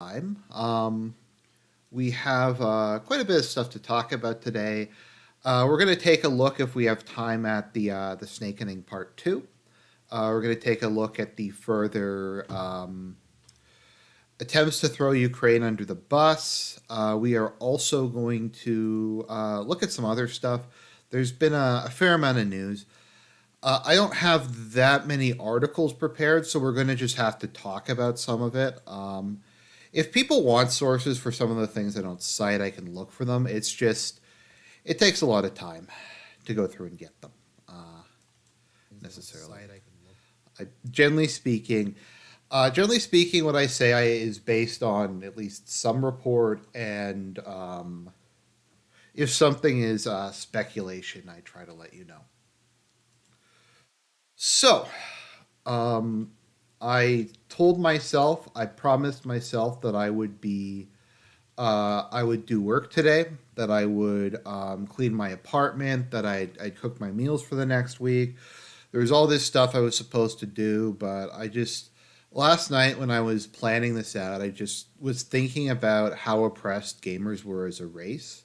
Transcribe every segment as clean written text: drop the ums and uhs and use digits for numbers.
Time. We have quite a bit of stuff to talk about today. We're going to take a look, if we have time, at the Snakening Part Two. We're going to take a look at the further attempts to throw Ukraine under the bus. We are also going to look at some other stuff. There's been a fair amount of news. I don't have that many articles prepared, so we're going to just have to talk about some of it. If people want sources for some of the things I don't cite, I can look for them. It's just, it takes a lot of time to go through and get them, necessarily. Generally speaking, what I say is based on at least some report, and if something is speculation, I try to let you know. So, um, I promised myself that I would do work today, that I would clean my apartment, that I'd cook my meals for the next week. There was all this stuff I was supposed to do, but last night when I was planning this out, I just was thinking about how oppressed gamers were as a race.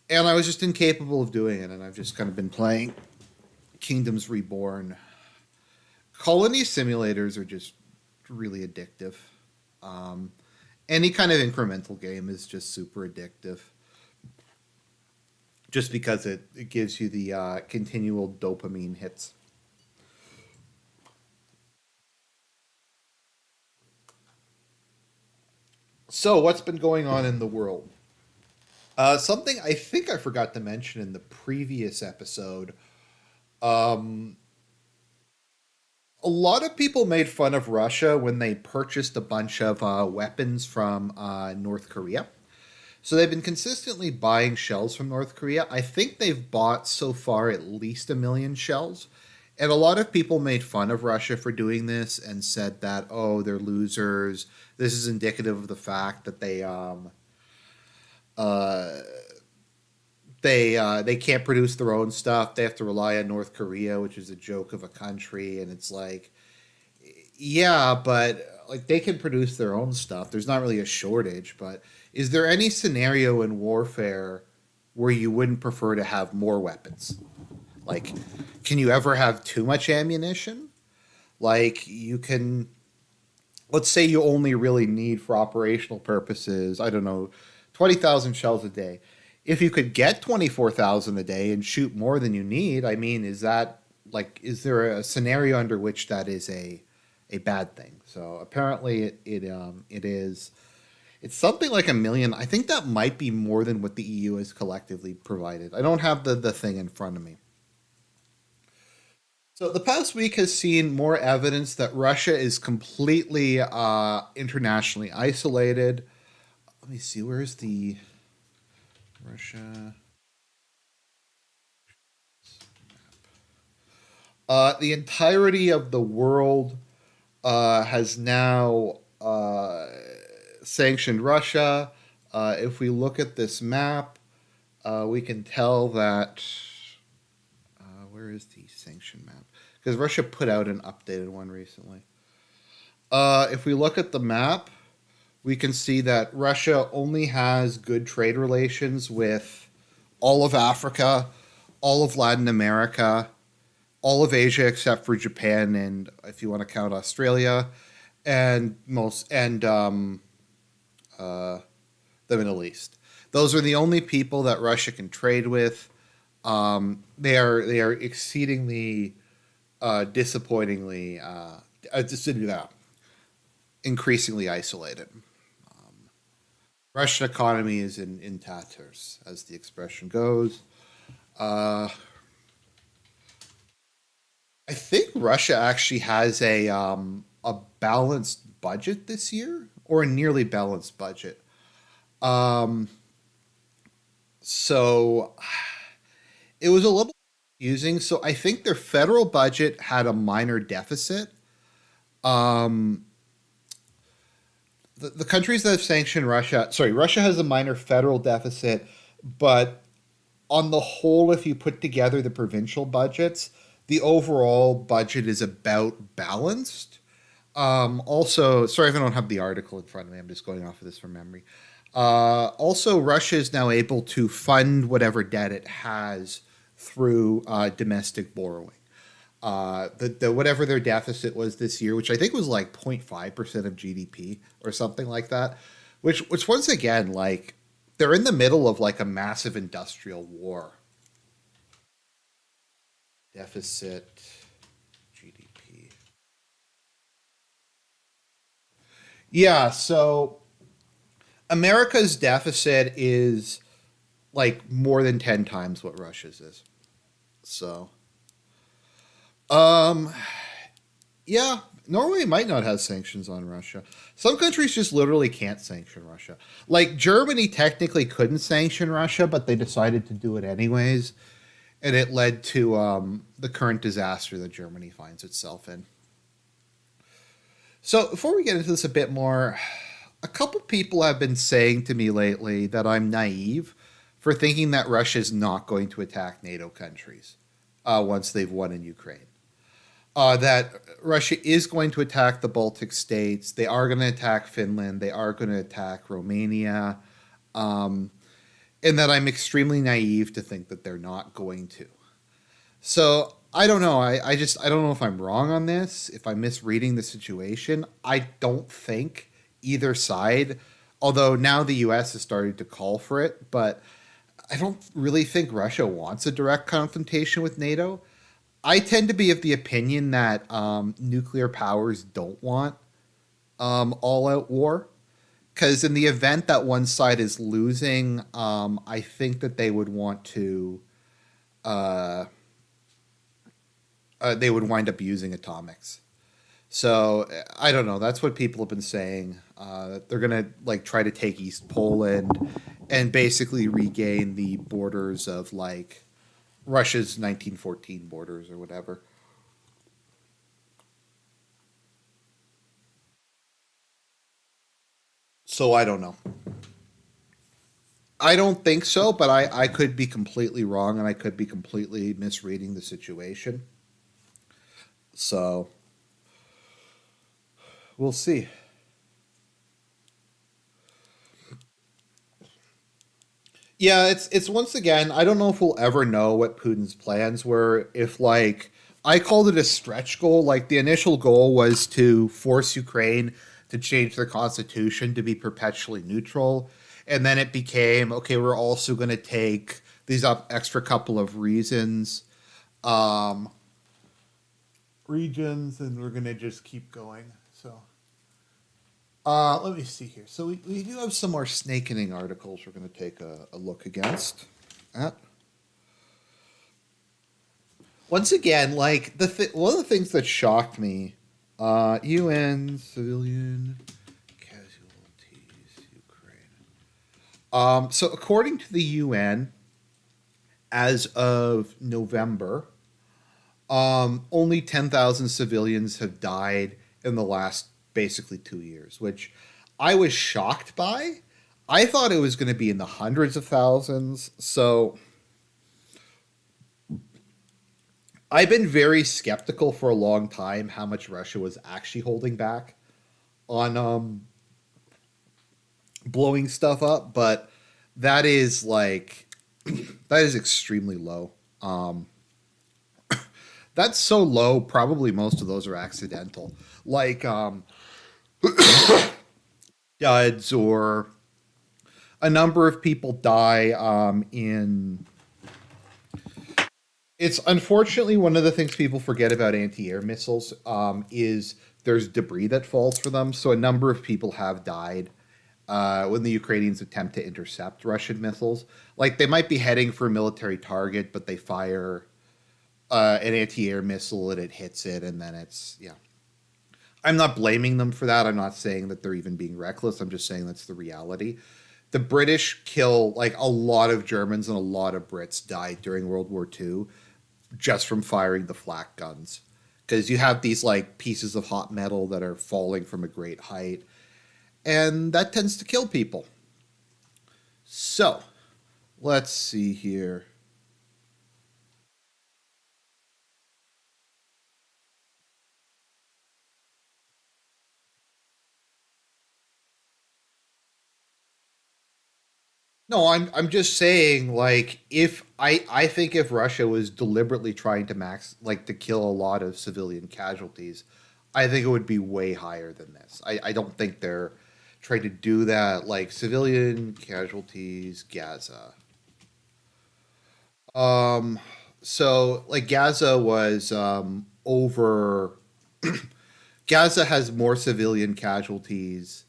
And I was just incapable of doing it, and I've just kind of been playing Kingdoms Reborn. Colony simulators are just really addictive. Um, any kind of incremental game is just super addictive, just because it gives you the continual dopamine hits. So, what's been going on in the world? Something I think I forgot to mention in the previous episode. Um, a lot of people made fun of Russia when they purchased a bunch of weapons from North Korea. So they've been consistently buying shells from North Korea. I think they've bought so far at least 1 million shells. And a lot of people made fun of Russia for doing this and said that, oh, they're losers. This is indicative of the fact that uh, they can't produce their own stuff. They have to rely on North Korea, which is a joke of a country. And it's like, yeah, but like they can produce their own stuff. There's not really a shortage. But is there any scenario in warfare where you wouldn't prefer to have more weapons? Like, can you ever have too much ammunition? Like, let's say you only really need for operational purposes, I don't know, 20,000 shells a day. If you could get 24,000 a day and shoot more than you need, I mean, is there a scenario under which that is a bad thing? So apparently it is. It's something like 1 million. I think that might be more than what the EU has collectively provided. I don't have the thing in front of me. So the past week has seen more evidence that Russia is completely internationally isolated. Let me see, where's the Russia? The entirety of the world has now sanctioned Russia. If we look at this map, we can tell that. Where is the sanction map? Because Russia put out an updated one recently. If we look at the map, we can see that Russia only has good trade relations with all of Africa, all of Latin America, all of Asia except for Japan, and if you want to count Australia, and uh, the Middle East. Those are the only people that Russia can trade with. They are exceedingly disappointingly just increasingly isolated. Russian economy is in tatters, as the expression goes. Uh, I think Russia actually has a balanced budget this year, or a nearly balanced budget. Um, so it was a little confusing. So I think their federal budget had a minor deficit. Um, the countries that have sanctioned Russia, sorry, Russia has a minor federal deficit, but on the whole, if you put together the provincial budgets, the overall budget is about balanced. Also, sorry if I don't have the article in front of me. I'm just going off of this from memory. Also, Russia is now able to fund whatever debt it has through domestic borrowing. The whatever their deficit was this year, which I think was like 0.5% of GDP or something like that, which once again, like they're in the middle of like a massive industrial war. Deficit GDP. Yeah, so America's deficit is like more than 10 times what Russia's is. So, um yeah, Norway might not have sanctions on Russia. Some countries just literally can't sanction Russia. Like Germany technically couldn't sanction Russia, but they decided to do it anyways, and it led to the current disaster that Germany finds itself in. So, before we get into this a bit more, a couple people have been saying to me lately that I'm naive for thinking that Russia is not going to attack NATO countries once they've won in Ukraine. That Russia is going to attack the Baltic states. They are going to attack Finland. They are going to attack Romania. Um, and that I'm extremely naive to think that they're not going to. So I don't know. I don't know if I'm wrong on this, if I'm misreading the situation. I don't think either side, although now the US has started to call for it, but I don't really think Russia wants a direct confrontation with NATO. I tend to be of the opinion that nuclear powers don't want all out war. Because in the event that one side is losing, I think that uh, they would wind up using atomics. So I don't know. That's what people have been saying. They're gonna like try to take East Poland and basically regain the borders of like Russia's 1914 borders or whatever. So I don't know. I don't think so, but I could be completely wrong and I could be completely misreading the situation. So we'll see. Yeah, it's once again, I don't know if we'll ever know what Putin's plans were. If like I called it a stretch goal, like the initial goal was to force Ukraine to change their constitution to be perpetually neutral, and then it became okay. We're also going to take these up extra couple of um, regions, and we're going to just keep going. So let me see here. So we do have some more snakening articles we're going to take a look against. At. Once again, like one of the things that shocked me, UN civilian casualties Ukraine. So according to the UN, as of November, only 10,000 civilians have died in the last basically 2 years, which I was shocked by. I thought it was going to be in the hundreds of thousands. So I've been very skeptical for a long time how much Russia was actually holding back on blowing stuff up, but that is like that is extremely low. Um, that's so low. Probably most of those are accidental, like duds or a number of people die in. It's unfortunately one of the things people forget about anti-air missiles is there's debris that falls for them. So a number of people have died when the Ukrainians attempt to intercept Russian missiles. Like they might be heading for a military target, but they fire an anti-air missile and it hits it, and then it's yeah. I'm not blaming them for that. I'm not saying that they're even being reckless. I'm just saying that's the reality. The British kill like a lot of Germans and a lot of Brits died during World War II just from firing the flak guns. Because you have these like pieces of hot metal that are falling from a great height, and that tends to kill people. So let's see here. No, I'm just saying, like, if I think if Russia was deliberately trying to to kill a lot of civilian casualties, I think it would be way higher than this. I don't think they're trying to do that. Like civilian casualties, Gaza. Um, so like Gaza was over. Gaza has more civilian casualties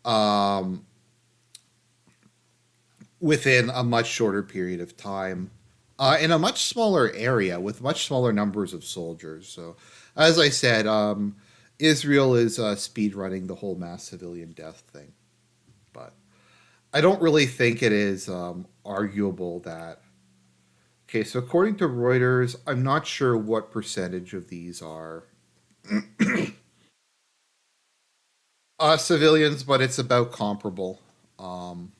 um, within a much shorter period of time, in a much smaller area with much smaller numbers of soldiers. So, as I said, Israel is speed running the whole mass civilian death thing, but I don't really think it is arguable that. Okay, so according to Reuters, I'm not sure what percentage of these are civilians, but it's about comparable um,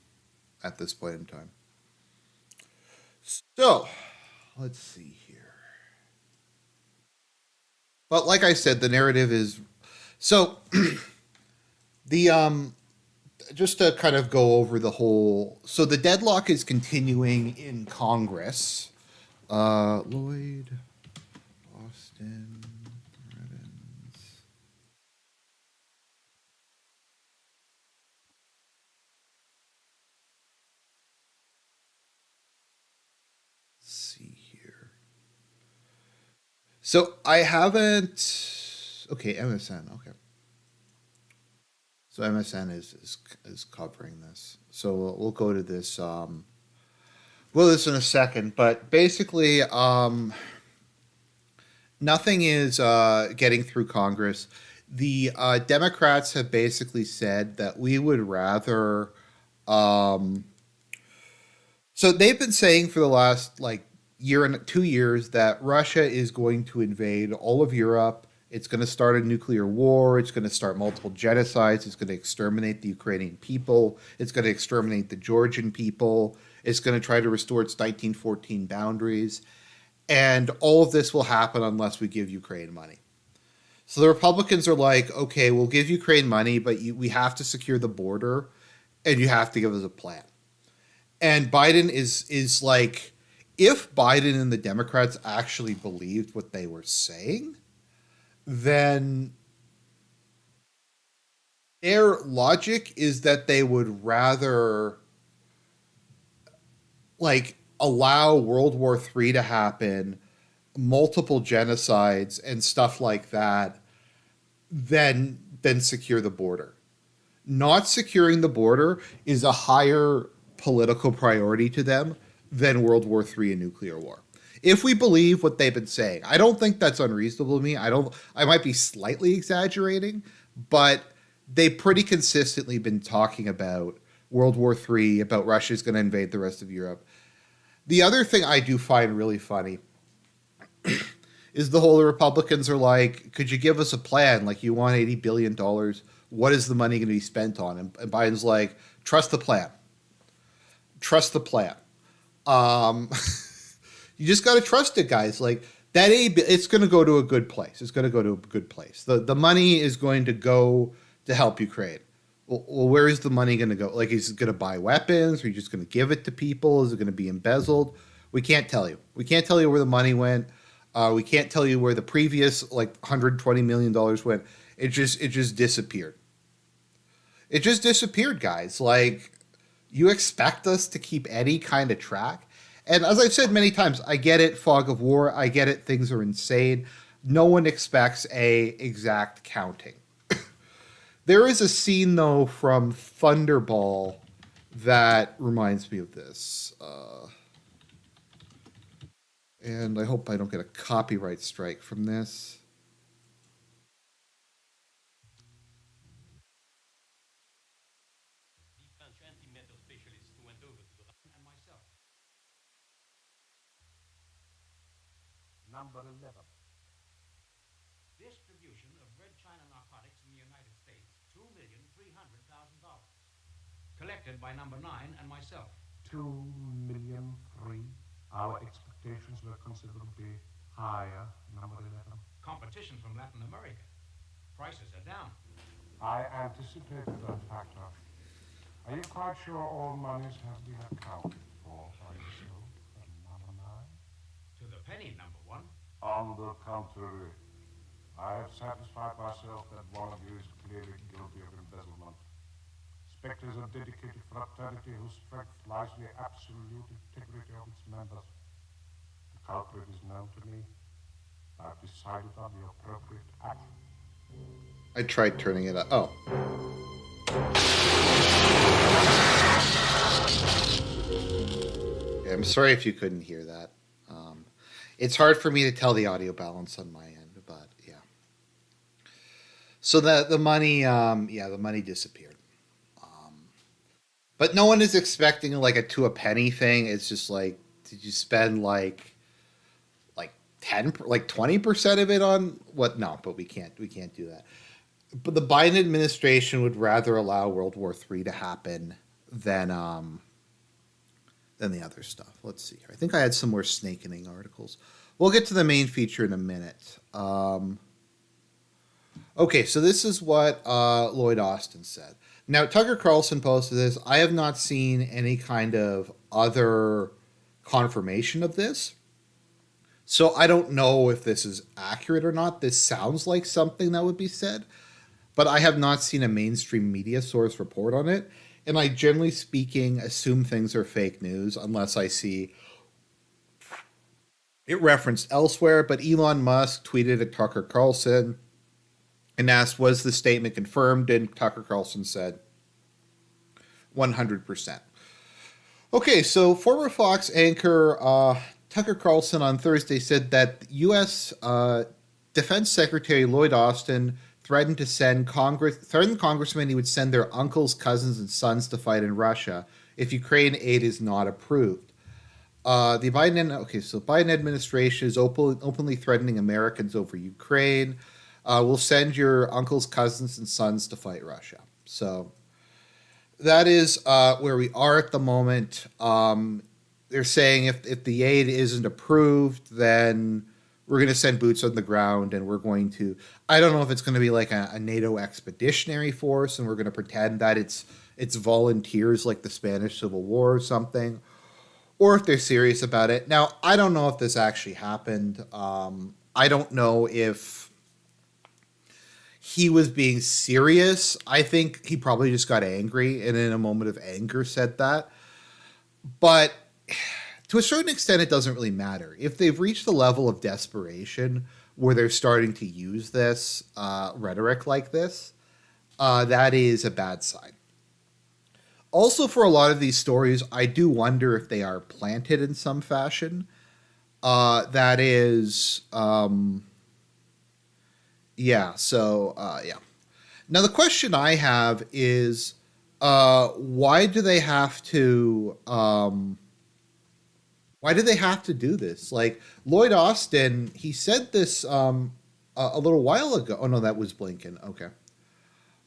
at this point in time. So, let's see here. But like I said, the narrative is so the just to kind of go over the whole. So the deadlock is continuing in Congress. Lloyd Austin Reddens. Let's see here. So I haven't. Okay, MSN. Okay, so MSN is covering this. So we'll go to this. Well, this in a second, but basically, nothing is getting through Congress. The Democrats have basically said that we would rather. Um, so they've been saying for the last like year and 2 years that Russia is going to invade all of Europe. It's going to start a nuclear war. It's going to start multiple genocides. It's going to exterminate the Ukrainian people. It's going to exterminate the Georgian people. It's going to try to restore its 1914 boundaries. And all of this will happen unless we give Ukraine money. So the Republicans are like, okay, we'll give Ukraine money, but we have to secure the border, and you have to give us a plan. And Biden is like, if Biden and the Democrats actually believed what they were saying, then their logic is that they would rather like allow World War III to happen, multiple genocides and stuff like that, than secure the border. Not securing the border is a higher political priority to them than World War III and nuclear war. If we believe what they've been saying, I don't think that's unreasonable to me. I might be slightly exaggerating, but they've pretty consistently been talking about World War III, about Russia's going to invade the rest of Europe. The other thing I do find really funny is the whole Republicans are like, could you give us a plan? Like, you want $80 billion. What is the money going to be spent on? And Biden's like, trust the plan. Trust the plan. Um, you just got to trust it, guys. Like, that it's going to go to a good place. It's going to go to a good place. The money is going to go to help Ukraine. Well, where is the money going to go? Like, is it going to buy weapons? Are you just going to give it to people? Is it going to be embezzled? We can't tell you. We can't tell you where the money went. We can't tell you where the previous like $120 million went. It just disappeared. It just disappeared, guys. Like, you expect us to keep any kind of track. And as I've said many times, I get it, fog of war. I get it, things are insane. No one expects a exact counting. There is a scene though from Thunderball that reminds me of this, and I hope I don't get a copyright strike from this. Number 11. Distribution of red China narcotics in the United States, $2,300,000. Collected by number 9 and myself. 2,000,000 3. Our expectations were considerably higher. Number 11. Competition from Latin America. Prices are down. I anticipated that factor. Are you quite sure all monies have been accounted for by yourself and number nine? To the penny, number one. On the contrary, I have satisfied myself that one of you is clearly guilty of embezzlement. Spectre is a dedicated fraternity whose strength lies in the absolute integrity of its members. The culprit is known to me. I've decided on the appropriate action. I tried turning it up. Oh, yeah, I'm sorry if you couldn't hear that. Um, it's hard for me to tell the audio balance on my end, but yeah. So the money, yeah, the money disappeared. Um, but no one is expecting like a to a penny thing. It's just like, did you spend like 10, like 20% of it on what? No, but we can't do that. But the Biden administration would rather allow World War III to happen than than the other stuff. Let's see here. I think I had some more snakening articles. We'll get to the main feature in a minute. Okay, so this is what Lloyd Austin said. Now, Tucker Carlson posted this. I have not seen any kind of other confirmation of this. So I don't know if this is accurate or not. This sounds like something that would be said, but I have not seen a mainstream media source report on it. And I generally speaking assume things are fake news unless I see it referenced elsewhere. But Elon Musk tweeted at Tucker Carlson and asked, was the statement confirmed? And Tucker Carlson said, 100%. Okay, so former Fox anchor Tucker Carlson on Thursday said that U.S. Defense Secretary Lloyd Austin threatened Congressmen he would send their uncles, cousins, and sons to fight in Russia if Ukraine aid is not approved. So Biden administration is openly threatening Americans over Ukraine. We'll send your uncles, cousins, and sons to fight Russia. So that is where we are at the moment. They're saying if the aid isn't approved, then we're going to send boots on the ground and we're going to, I don't know if it's going to be like a NATO expeditionary force and we're going to pretend that it's volunteers like the Spanish Civil War or something, or if they're serious about it. Now, I don't know if this actually happened. I don't know if he was being serious. I think he probably just got angry and in a moment of anger said that. But to a certain extent, it doesn't really matter. If they've reached the level of desperation where they're starting to use this rhetoric like this, that is a bad sign. Also, for a lot of these stories, I do wonder if they are planted in some fashion. That is, yeah. So, yeah. Now, the question I have is, why do they have to? Why do they have to do this? Like Lloyd Austin, he said this a little while ago. Oh no, that was Blinken. Okay.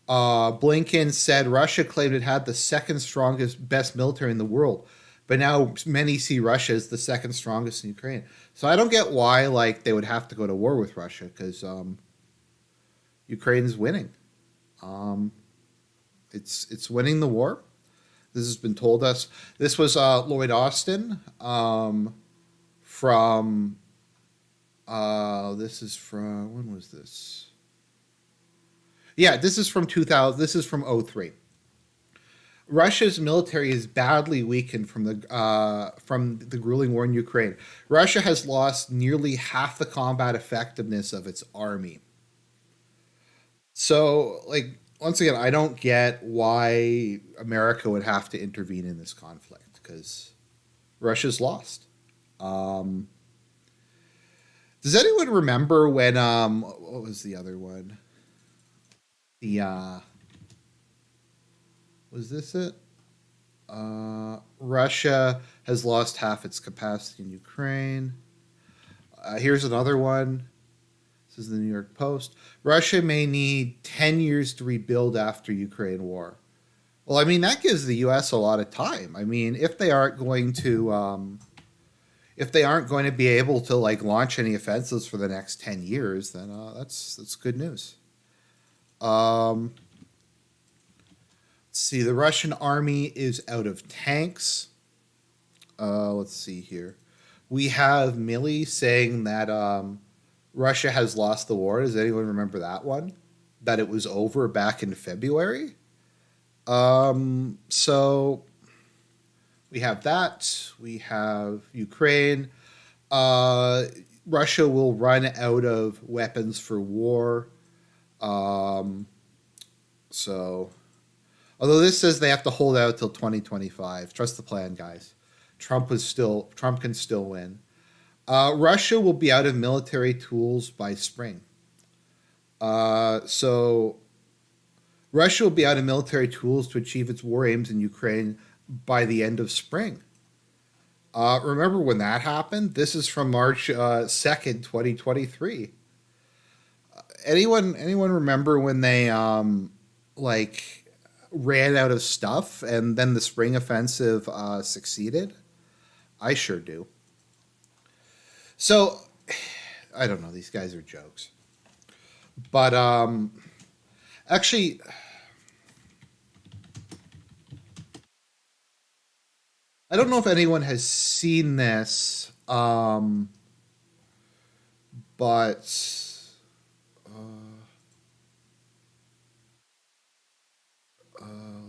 Blinken said Russia claimed it had the second strongest, best military in the world, but now many see Russia as the second strongest in Ukraine. So I don't get why like they would have to go to war with Russia because Ukraine's winning. Um, it's winning the war. This has been told us. This was Lloyd Austin from. This is from when was this? Yeah, this is from 2000. This is from '03. Russia's military is badly weakened from the grueling war in Ukraine. Russia has lost nearly half the combat effectiveness of its army. So, like, once again, I don't get why America would have to intervene in this conflict because Russia's lost. Um, does anyone remember when what was the other one? The was this it? Russia has lost half its capacity in Ukraine. Here's another one. This is the New York Post. Russia may need 10 years to rebuild after Ukraine war. Well, I mean, that gives the U.S. a lot of time. I mean, if they aren't going to be able to like launch any offensives for the next 10 years, then that's good news. Um, See, the Russian army is out of tanks. Let's see here. We have Milley saying that Russia has lost the war. Does anyone remember that one? That it was over back in February. So we have that. We have Ukraine. Uh, Russia will run out of weapons for war. Um, so, although this says they have to hold out till 2025, trust the plan, guys. Trump can still win. Russia will be out of military tools by spring. So Russia will be out of military tools to achieve its war aims in Ukraine by the end of spring. Remember when that happened? This is from March 2nd, 2023. Anyone remember when they like ran out of stuff and then the spring offensive succeeded? I sure do. So I don't know, these guys are jokes. But actually I don't know if anyone has seen this, but let's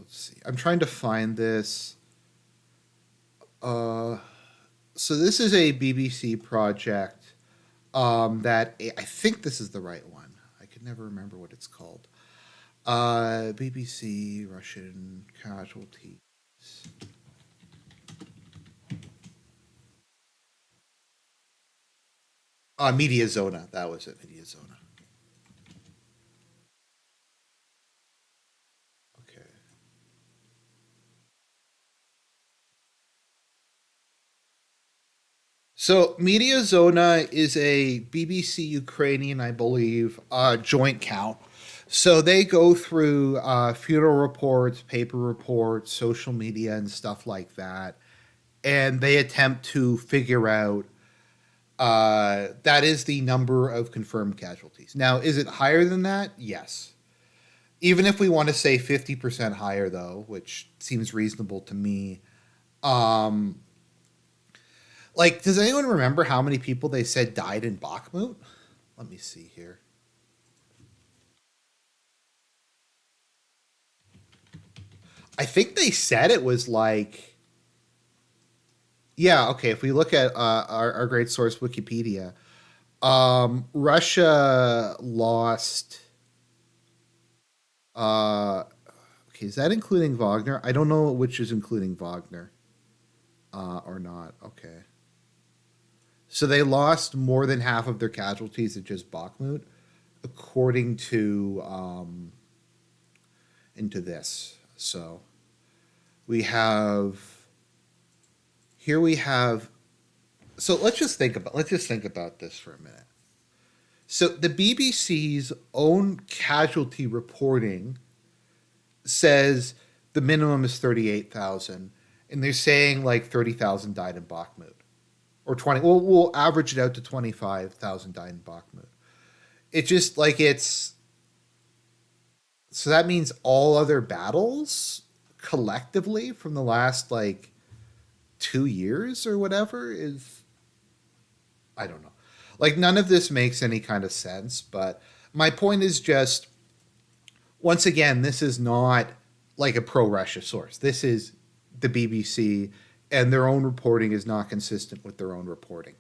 see. I'm trying to find this. Uh, so this is a BBC project that I think this is the right one. I could never remember what it's called. BBC Russian casualties. Media Zona. That was it. Media Zona. Okay. So Media Zona is a BBC Ukrainian, I believe, joint count. So they go through funeral reports, paper reports, social media, and stuff like that, and they attempt to figure out that is the number of confirmed casualties. Now, is it higher than that? Yes. Even if we want to say 50% higher, though, which seems reasonable to me, um, like, does anyone remember how many people they said died in Bakhmut? Let me see here. I think they said it was like, yeah, okay, if we look at our great source, Wikipedia, Russia lost, uh, okay, is that including Wagner? I don't know which is including Wagner or not. Okay. So they lost more than half of their casualties at just Bakhmut, according to into this. So we have here we have. So let's just think about this for a minute. So the BBC's own casualty reporting says the minimum is 38,000, and they're saying like 30,000 died in Bakhmut or 20. We'll average it out to 25,000 died in Bakhmut. It just like it's so that means all other battles collectively from the last like 2 years or whatever is I don't know. Like none of this makes any kind of sense, but my point is just once again, this is not like a pro Russia source. This is the BBC and their own reporting is not consistent with their own reporting.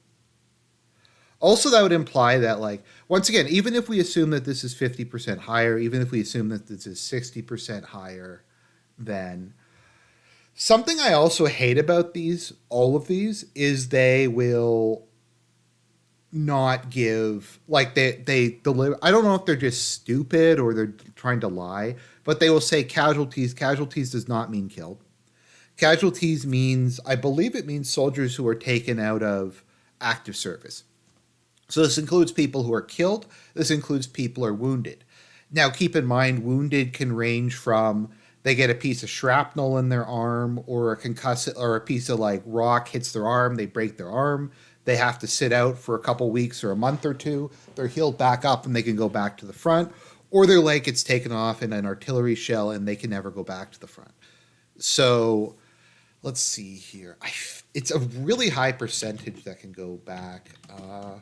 Also, that would imply that, like, once again, even if we assume that this is 50% higher, even if we assume that this is 60% higher, then something I also hate about all of these, is they will not give, like, they deliver. I don't know if they're just stupid or they're trying to lie, but they will say casualties. Casualties does not mean killed. Casualties means, I believe it means soldiers who are taken out of active service. So this includes people who are killed. This includes people who are wounded. Now, keep in mind, wounded can range from they get a piece of shrapnel in their arm, or a concussive, or a piece of like rock hits their arm, they break their arm. They have to sit out for a couple weeks or a month or two. They're healed back up and they can go back to the front. or their leg gets taken off in an artillery shell and they can never go back to the front. So let's see here. It's a really high percentage that can go back. Um,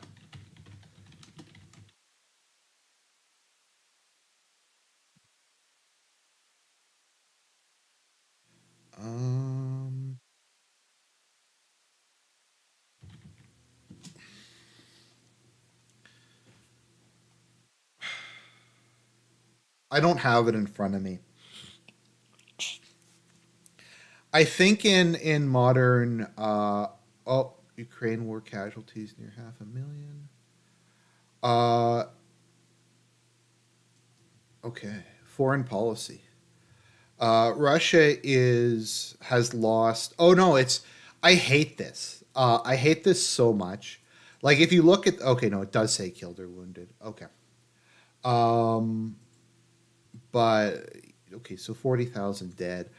I don't have it in front of me. I think in modern Ukraine war casualties near 500,000. Uh, okay, foreign policy. Russia is has lost. Oh no, it's. I hate this. I hate this so much. Like if you look at okay, no, it does say killed or wounded. Okay, um, but okay, so 40,000 dead.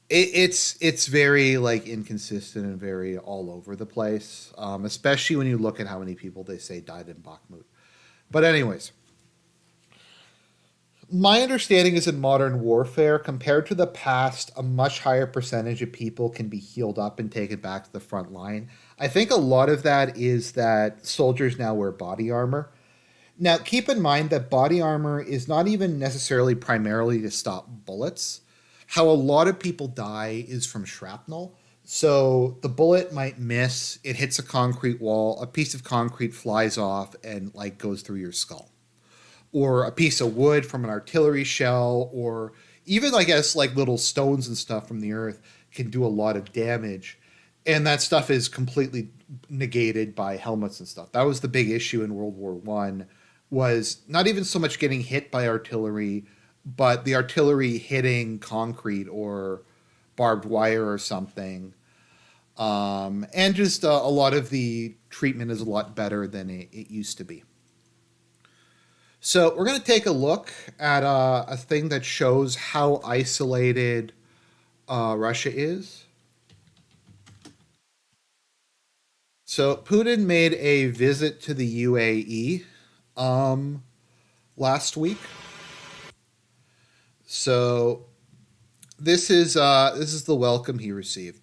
It's very like inconsistent and very all over the place. Especially when you look at how many people they say died in Bakhmut. But anyways, my understanding is in modern warfare, compared to the past, a much higher percentage of people can be healed up and taken back to the front line. I think a lot of that is that soldiers now wear body armor. Now, keep in mind that body armor is not even necessarily primarily to stop bullets. How a lot of people die is from shrapnel. So the bullet might miss, it hits a concrete wall, a piece of concrete flies off and like goes through your skull, or a piece of wood from an artillery shell, or even I guess like little stones and stuff from the earth can do a lot of damage. And that stuff is completely negated by helmets and stuff. That was the big issue in World War One, was not even so much getting hit by artillery, but the artillery hitting concrete or barbed wire or something. And just a lot of the treatment is a lot better than it used to be. So we're going to take a look at a thing that shows how isolated Russia is. So Putin made a visit to the UAE last week. So this is the welcome he received.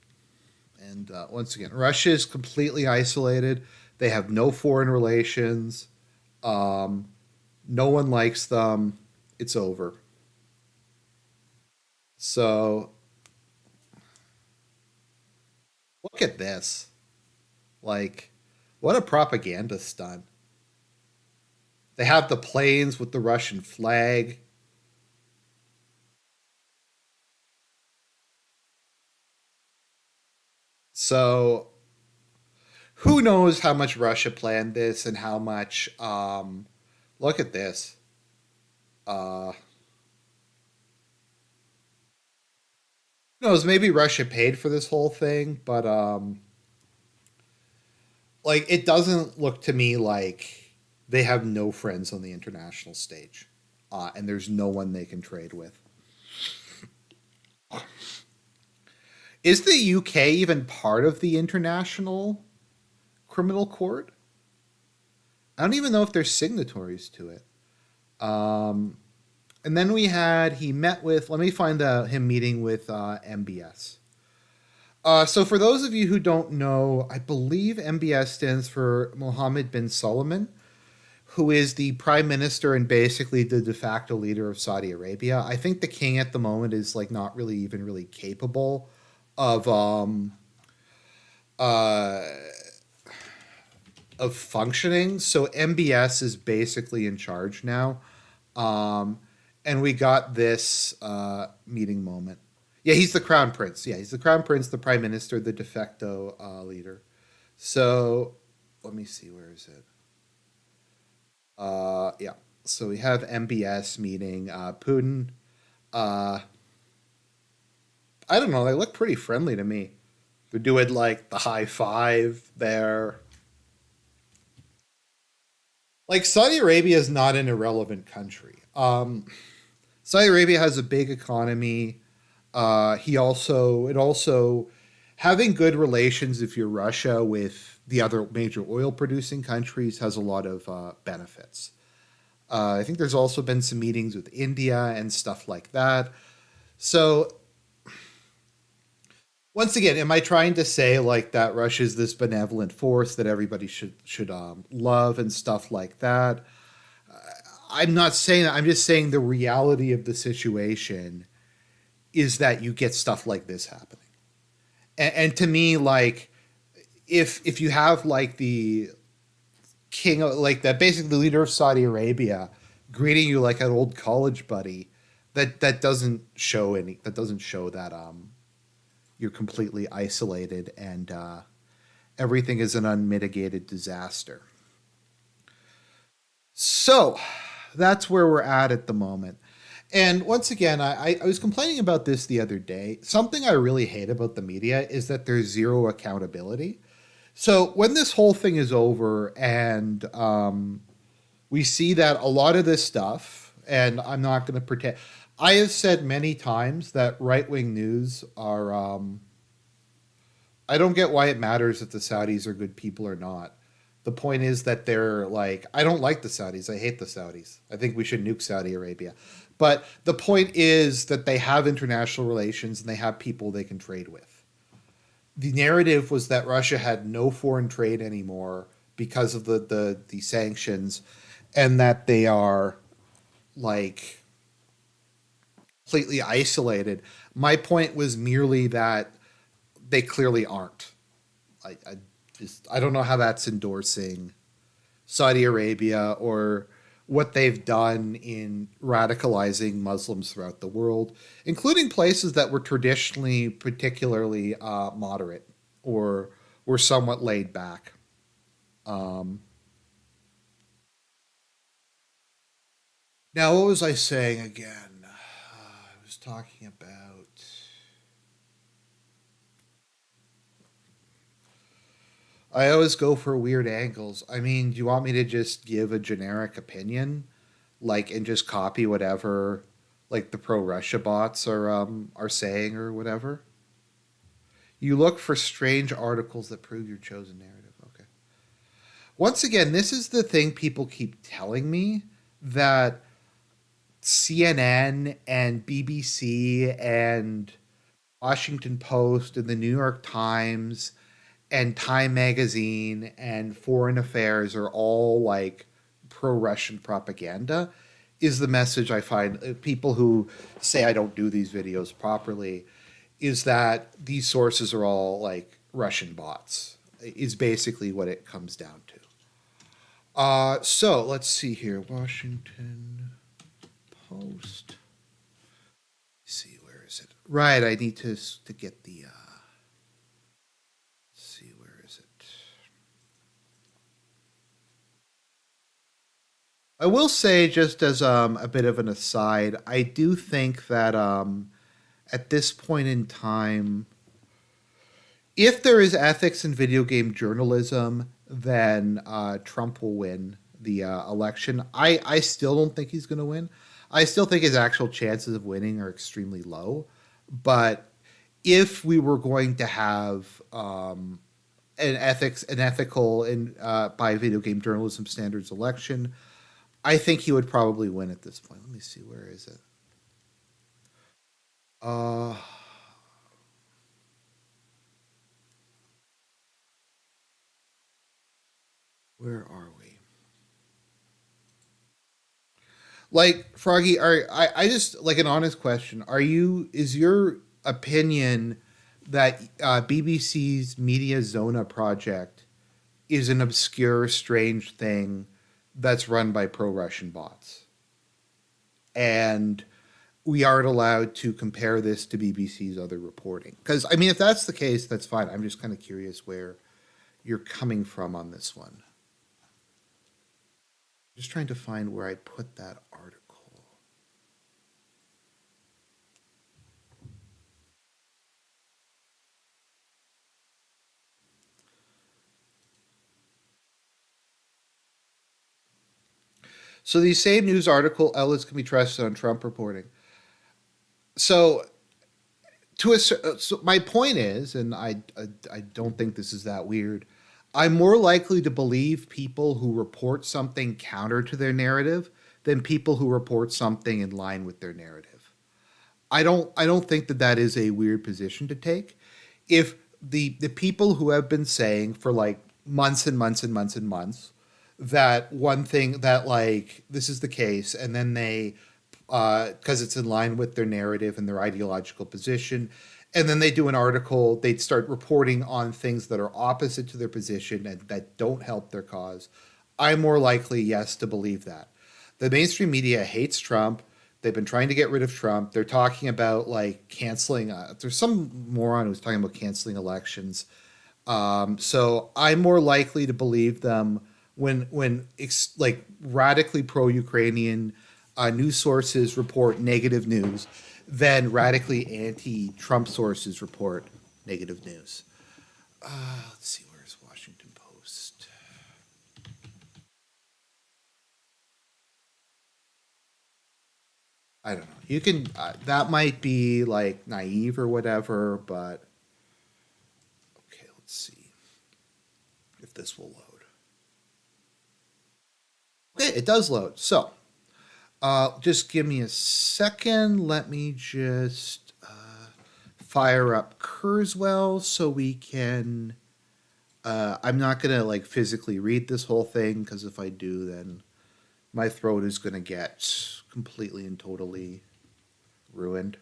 And once again, Russia is completely isolated. They have no foreign relations. Um, no one likes them. It's over. So look at this. Like, what a propaganda stunt. They have the planes with the Russian flag. So who knows how much Russia planned this and how much. Look at this. Uh, who knows? Maybe Russia paid for this whole thing, but like it doesn't look to me like they have no friends on the international stage, and there's no one they can trade with. Is the UK even part of the International Criminal Court? I don't even know if they're signatories to it. Um, and then he met with, let me find him meeting with MBS. So for those of you who don't know, I believe MBS stands for Mohammed bin Salman, who is the prime minister and basically the de facto leader of Saudi Arabia. I think the king at the moment is like not really even really capable of uh, of functioning. So MBS is basically in charge now. Um, and we got this meeting moment. Yeah, he's the crown prince. Yeah, he's the crown prince, the prime minister, the de facto leader. So let me see, where is it? Yeah. So we have MBS meeting Putin. Uh, I don't know. They look pretty friendly to me. They're doing like the high five there. Like Saudi Arabia is not an irrelevant country. Saudi Arabia has a big economy. It also having good relations if you're Russia with the other major oil producing countries has a lot of benefits. I think there's also been some meetings with India and stuff like that. So once again, am I trying to say like that Russia's this benevolent force that everybody should love and stuff like that? I'm not saying that. I'm just saying the reality of the situation is that you get stuff like this happening. And to me, like if you have like the king, like that, basically the leader of Saudi Arabia, greeting you like an old college buddy, that doesn't show any. That doesn't show that you're completely isolated and everything is an unmitigated disaster. So that's where we're at the moment. And once again, I was complaining about this the other day. Something I really hate about the media is that there's zero accountability. So when this whole thing is over and we see that a lot of this stuff, and I'm not going to pretend, I have said many times that right wing news are. I don't get why it matters if the Saudis are good people or not. The point is that they're like, I don't like the Saudis. I hate the Saudis. I think we should nuke Saudi Arabia. But the point is that they have international relations and they have people they can trade with. The narrative was that Russia had no foreign trade anymore because of the sanctions and that they are like completely isolated. My point was merely that they clearly aren't. I don't know how that's endorsing Saudi Arabia or what they've done in radicalizing Muslims throughout the world, including places that were traditionally particularly moderate or were somewhat laid back. Um, Now, what was I saying again? I was talking about. I always go for weird angles. I mean, do you want me to just give a generic opinion, like, and just copy whatever, like the pro Russia bots are saying or whatever? You look for strange articles that prove your chosen narrative. Okay. Once again, this is the thing people keep telling me that CNN and BBC and Washington Post and the New York Times and Time Magazine and Foreign Affairs are all like pro Russian propaganda, is the message I find. People who say I don't do these videos properly, is that these sources are all like Russian bots, is basically what it comes down to. So let's see here. Washington Post. Let's see, where is it? Right, I need to get the. Let's see, where is it? I will say, just as a bit of an aside, I do think that at this point in time, if there is ethics in video game journalism, then Trump will win the election. I still don't think he's going to win. I still think his actual chances of winning are extremely low. But if we were going to have an ethical and by video game journalism standards election, I think he would probably win at this point. Let me see, where is it? Uh, where are we? Like Froggy, I just like an honest question? Are you is your opinion that BBC's Media Zona project is an obscure, strange thing that's run by pro-Russian bots, and we aren't allowed to compare this to BBC's other reporting? Because I mean, if that's the case, that's fine. I'm just kind of curious where you're coming from on this one. Just trying to find where I put that article. So these same news article outlets can be trusted on Trump reporting. So so my point is, and I don't think this is that weird. I'm more likely to believe people who report something counter to their narrative than people who report something in line with their narrative. I don't think that that is a weird position to take. If the people who have been saying for like months and months and months and months that one thing that like this is the case, and then they because it's in line with their narrative and their ideological position, and then they do an article, they'd start reporting on things that are opposite to their position and that don't help their cause. I'm more likely, yes, to believe that. The mainstream media hates Trump. They've been trying to get rid of Trump. They're talking about like canceling. There's some moron who's talking about canceling elections. So I'm more likely to believe them when like radically pro-Ukrainian news sources report negative news than radically anti-Trump sources report negative news. Let's see, where's Washington Post? I don't know. You can that might be like naive or whatever, but okay. Let's see if this will load. Okay, it does load. So just give me a second. Let me just fire up Kurzweil so we can. I'm not gonna like physically read this whole thing because if I do, then my throat is gonna get completely and totally ruined.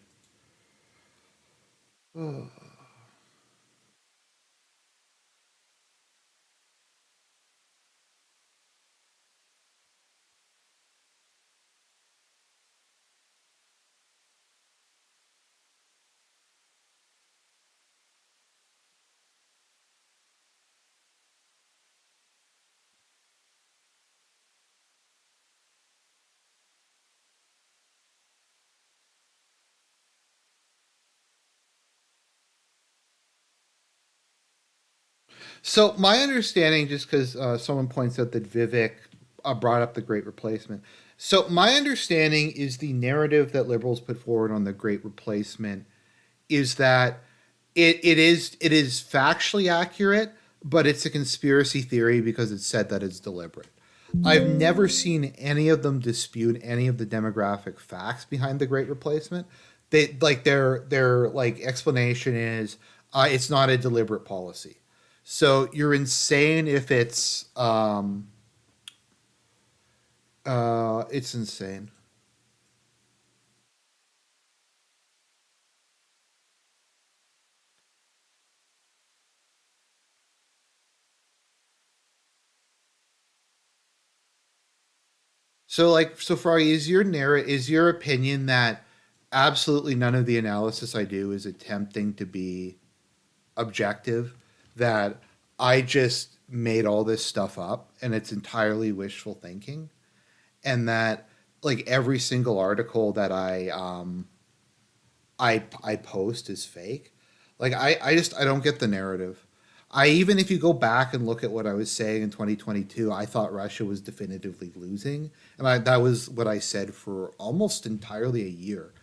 So my understanding, just because someone points out that Vivek brought up the Great Replacement. So my understanding is the narrative that liberals put forward on the Great Replacement is that it is factually accurate, but it's a conspiracy theory because it's said that it's deliberate. I've never seen any of them dispute any of the demographic facts behind the Great Replacement. They like their like explanation is it's not a deliberate policy. So you're insane if it's insane. So like so Froggy, is your opinion that absolutely none of the analysis I do is attempting to be objective, that I just made all this stuff up and it's entirely wishful thinking, and that like every single article that I post is fake. Like I don't get the narrative. I even if you go back and look at what I was saying in 2022, I thought Russia was definitively losing, and that was what I said for almost entirely a year.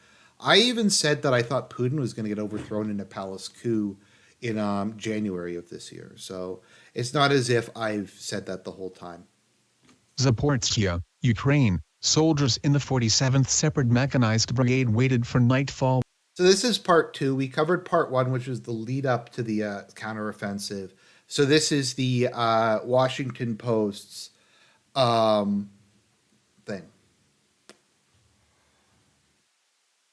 I even said that I thought Putin was going to get overthrown in a palace coup in January of this year. So it's not as if I've said that the whole time. Zaporizhzhia, Ukraine, soldiers in the 47th Separate Mechanized Brigade waited for nightfall. So this is part two. We covered part one, which was the lead up to the counteroffensive. So this is the Washington Post's um, thing.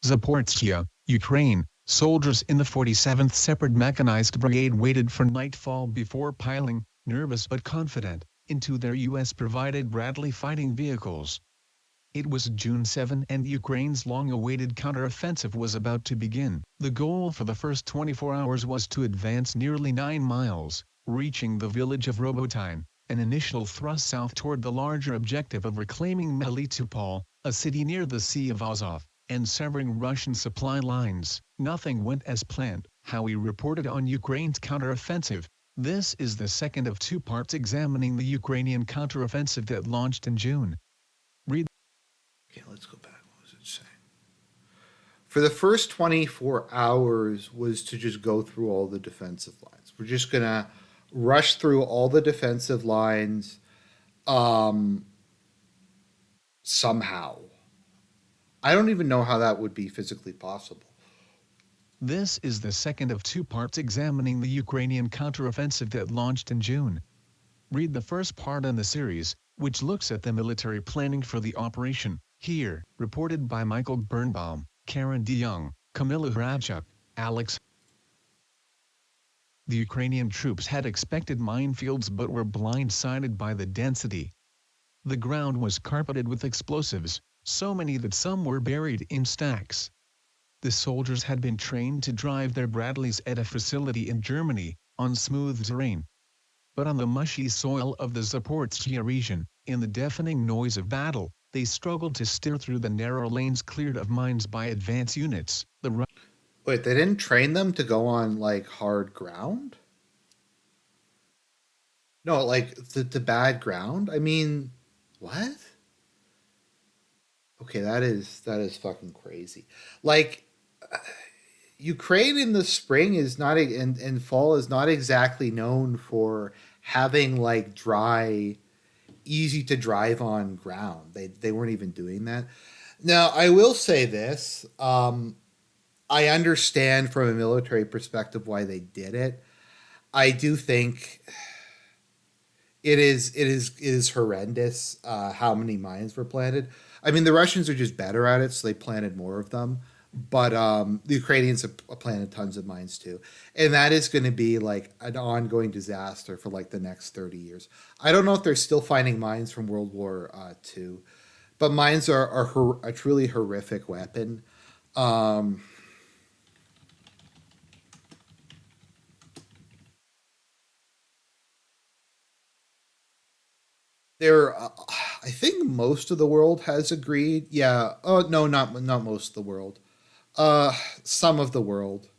Zaporizhzhia, Ukraine, soldiers in the 47th Separate Mechanized Brigade waited for nightfall before piling, nervous but confident, into their U.S.-provided Bradley fighting vehicles. It was June 7 and Ukraine's long-awaited counteroffensive was about to begin. The goal for the first 24 hours was to advance nearly 9 miles, reaching the village of Robotyne, an initial thrust south toward the larger objective of reclaiming Melitopol, a city near the Sea of Azov, and severing Russian supply lines. Nothing went as planned, Howie reported on Ukraine's counteroffensive. This is the second of two parts examining the Ukrainian counteroffensive that launched in June. Read. Okay, let's go back. What was it saying? For the first 24 hours was to just go through all the defensive lines. We're just going to rush through all the defensive lines. Um, somehow. I don't even know how that would be physically possible. This is the second of two parts examining the Ukrainian counteroffensive that launched in June. Read the first part in the series, which looks at the military planning for the operation, here, reported by Michael Birnbaum, Karen DeYoung, Camilla Hradchuk, Alex. The Ukrainian troops had expected minefields but were blindsided by the density. The ground was carpeted with explosives, so many that some were buried in stacks. The soldiers had been trained to drive their Bradleys at a facility in Germany, on smooth terrain. But on the mushy soil of the Zaporizhzhia region, in the deafening noise of battle, they struggled to steer through the narrow lanes cleared of mines by advance units. Wait, they didn't train them to go on like hard ground? No, like the bad ground? I mean, what? Okay, that is fucking crazy. Like Ukraine in the spring is not and fall is not exactly known for having like dry, easy to drive on ground. They weren't even doing that. Now I will say this: I understand from a military perspective why they did it. I do think it is horrendous how many mines were planted. I mean, the Russians are just better at it, so they planted more of them. But the Ukrainians have planted tons of mines too, and that is going to be like an ongoing disaster for like the next 30 years. I don't know if they're still finding mines from World War II, but mines are a truly horrific weapon. Um, there, I think most of the world has agreed. Yeah. Oh no, not most of the world. Uh, some of the world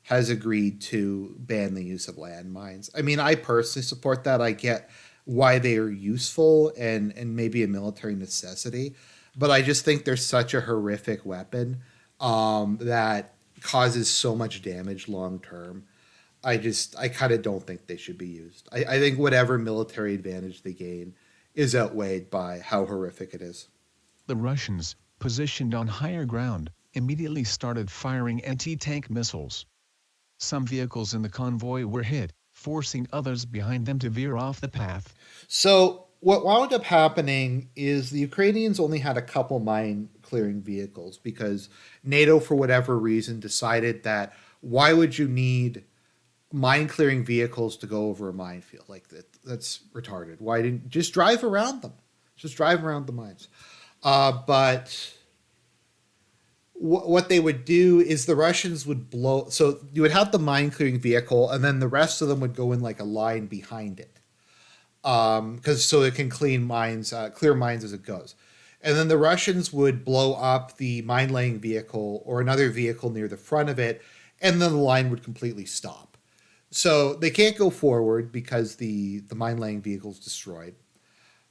has agreed to ban the use of landmines. I mean, I personally support that. I get why they are useful and maybe a military necessity, but I just think they're such a horrific weapon that causes so much damage long term. I kind of don't think they should be used. I think whatever military advantage they gain is outweighed by how horrific it is. The Russians, positioned on higher ground, immediately started firing anti-tank missiles. Some vehicles in the convoy were hit, forcing others behind them to veer off the path. So what wound up happening is the Ukrainians only had a couple mine clearing vehicles because NATO, for whatever reason, decided that why would you need mine clearing vehicles to go over a minefield like that? That's retarded. Why didn't just drive around them? Just drive around the mines. But what they would do is the Russians would blow. So you would have the mine clearing vehicle, and then the rest of them would go in like a line behind it, because so it can clear mines as it goes. And then the Russians would blow up the mine laying vehicle or another vehicle near the front of it, and then the line would completely stop. So they can't go forward because the mine laying vehicle is destroyed.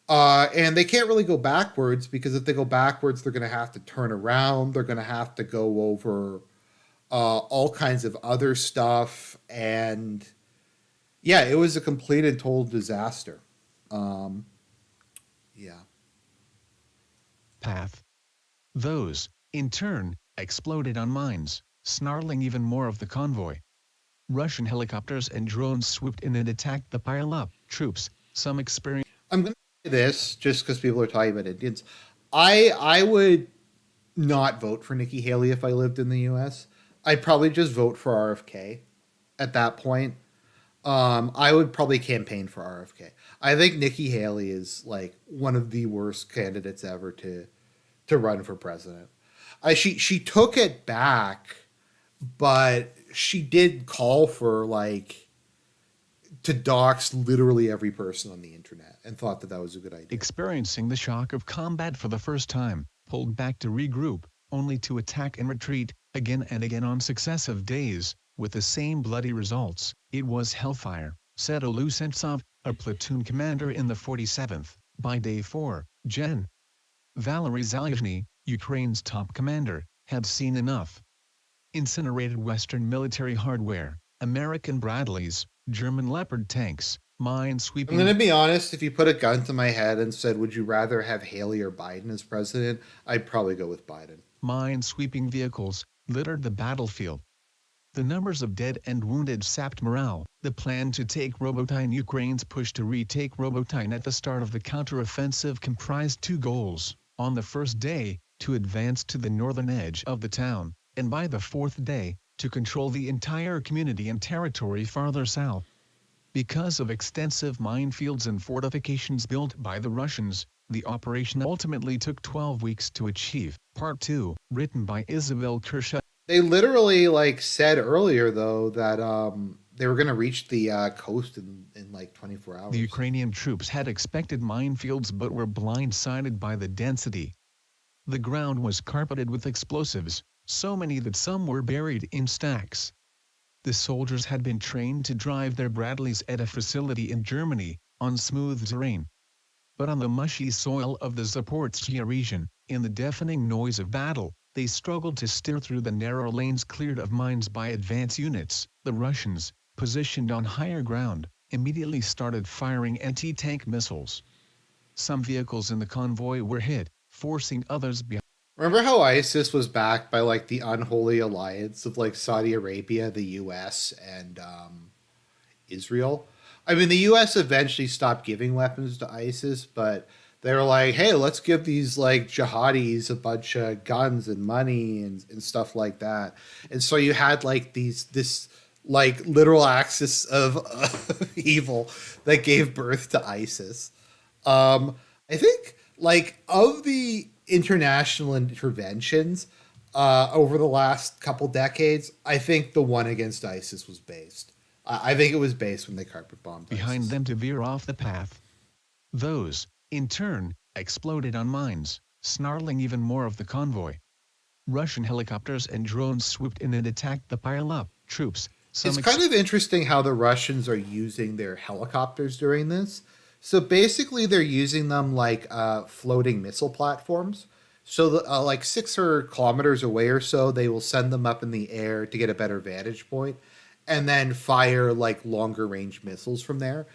And they can't really go backwards because if they go backwards, they're going to have to turn around. They're going to have to go over all kinds of other stuff. And yeah, it was a complete and total disaster. Um, yeah. Path. Those, in turn, exploded on mines, snarling even more of the convoy. Russian helicopters and drones swooped in and attacked the pile-up troops, some experienced. I'm going to say this just because people are talking about Indians. I would not vote for Nikki Haley if I lived in the U.S. I'd probably just vote for RFK at that point. I would probably campaign for RFK. I think Nikki Haley is like one of the worst candidates ever to run for president. She took it back, but she did call for like to dox literally every person on the internet and thought that that was a good idea. Experiencing the shock of combat for the first time, pulled back to regroup, only to attack and retreat, again and again on successive days, with the same bloody results. It was hellfire, said Olusentsov, a platoon commander in the 47th, by day 4, Gen. Valery Zaluzhny, Ukraine's top commander, had seen enough. Incinerated Western military hardware, American Bradleys, German Leopard tanks, mine I'm going sweeping. to be honest. If you put a gun to my head and said, "Would you rather have Haley or Biden as president?" I'd probably go with Biden. Mine-sweeping vehicles littered the battlefield. The numbers of dead and wounded sapped morale. The plan to take Robotyne. Ukraine's push to retake Robotyne at the start of the counteroffensive comprised two goals. On the first day, to advance to the northern edge of the town, and by the fourth day, to control the entire community and territory farther south. Because of extensive minefields and fortifications built by the Russians, the operation ultimately took 12 weeks to achieve. Part 2, written by Isabel Kershaw. They literally like said earlier though that they were going to reach the coast in like 24 The hours. Ukrainian troops had expected minefields but were blindsided by the density. The ground was carpeted with explosives, so many that some were buried in stacks. The soldiers had been trained to drive their Bradleys at a facility in Germany, on smooth terrain. But on the mushy soil of the Zaporizhzhia region, in the deafening noise of battle, they struggled to steer through the narrow lanes cleared of mines by advance units. The Russians, positioned on higher ground, immediately started firing anti-tank missiles. Some vehicles in the convoy were hit, forcing others behind. Remember how ISIS was backed by like the unholy alliance of like Saudi Arabia, the U.S., and Israel? I mean, the U.S. eventually stopped giving weapons to ISIS, but they were like, "Hey, let's give these like jihadis a bunch of guns and money and stuff like that." And so you had like this like literal axis of evil that gave birth to ISIS. I think like of the international interventions over the last couple decades, I think the one against ISIS was based. I think it was based when they carpet bombed ISIS. them to veer off the path. Those, in turn, exploded on mines, snarling even more of the convoy. Russian helicopters and drones swooped in and attacked the pile-up troops. It's kind of interesting how the Russians are using their helicopters during this. So basically, they're using them like floating missile platforms. So, like 600 kilometers away or so, they will send them up in the air to get a better vantage point, and then fire like longer range missiles from there.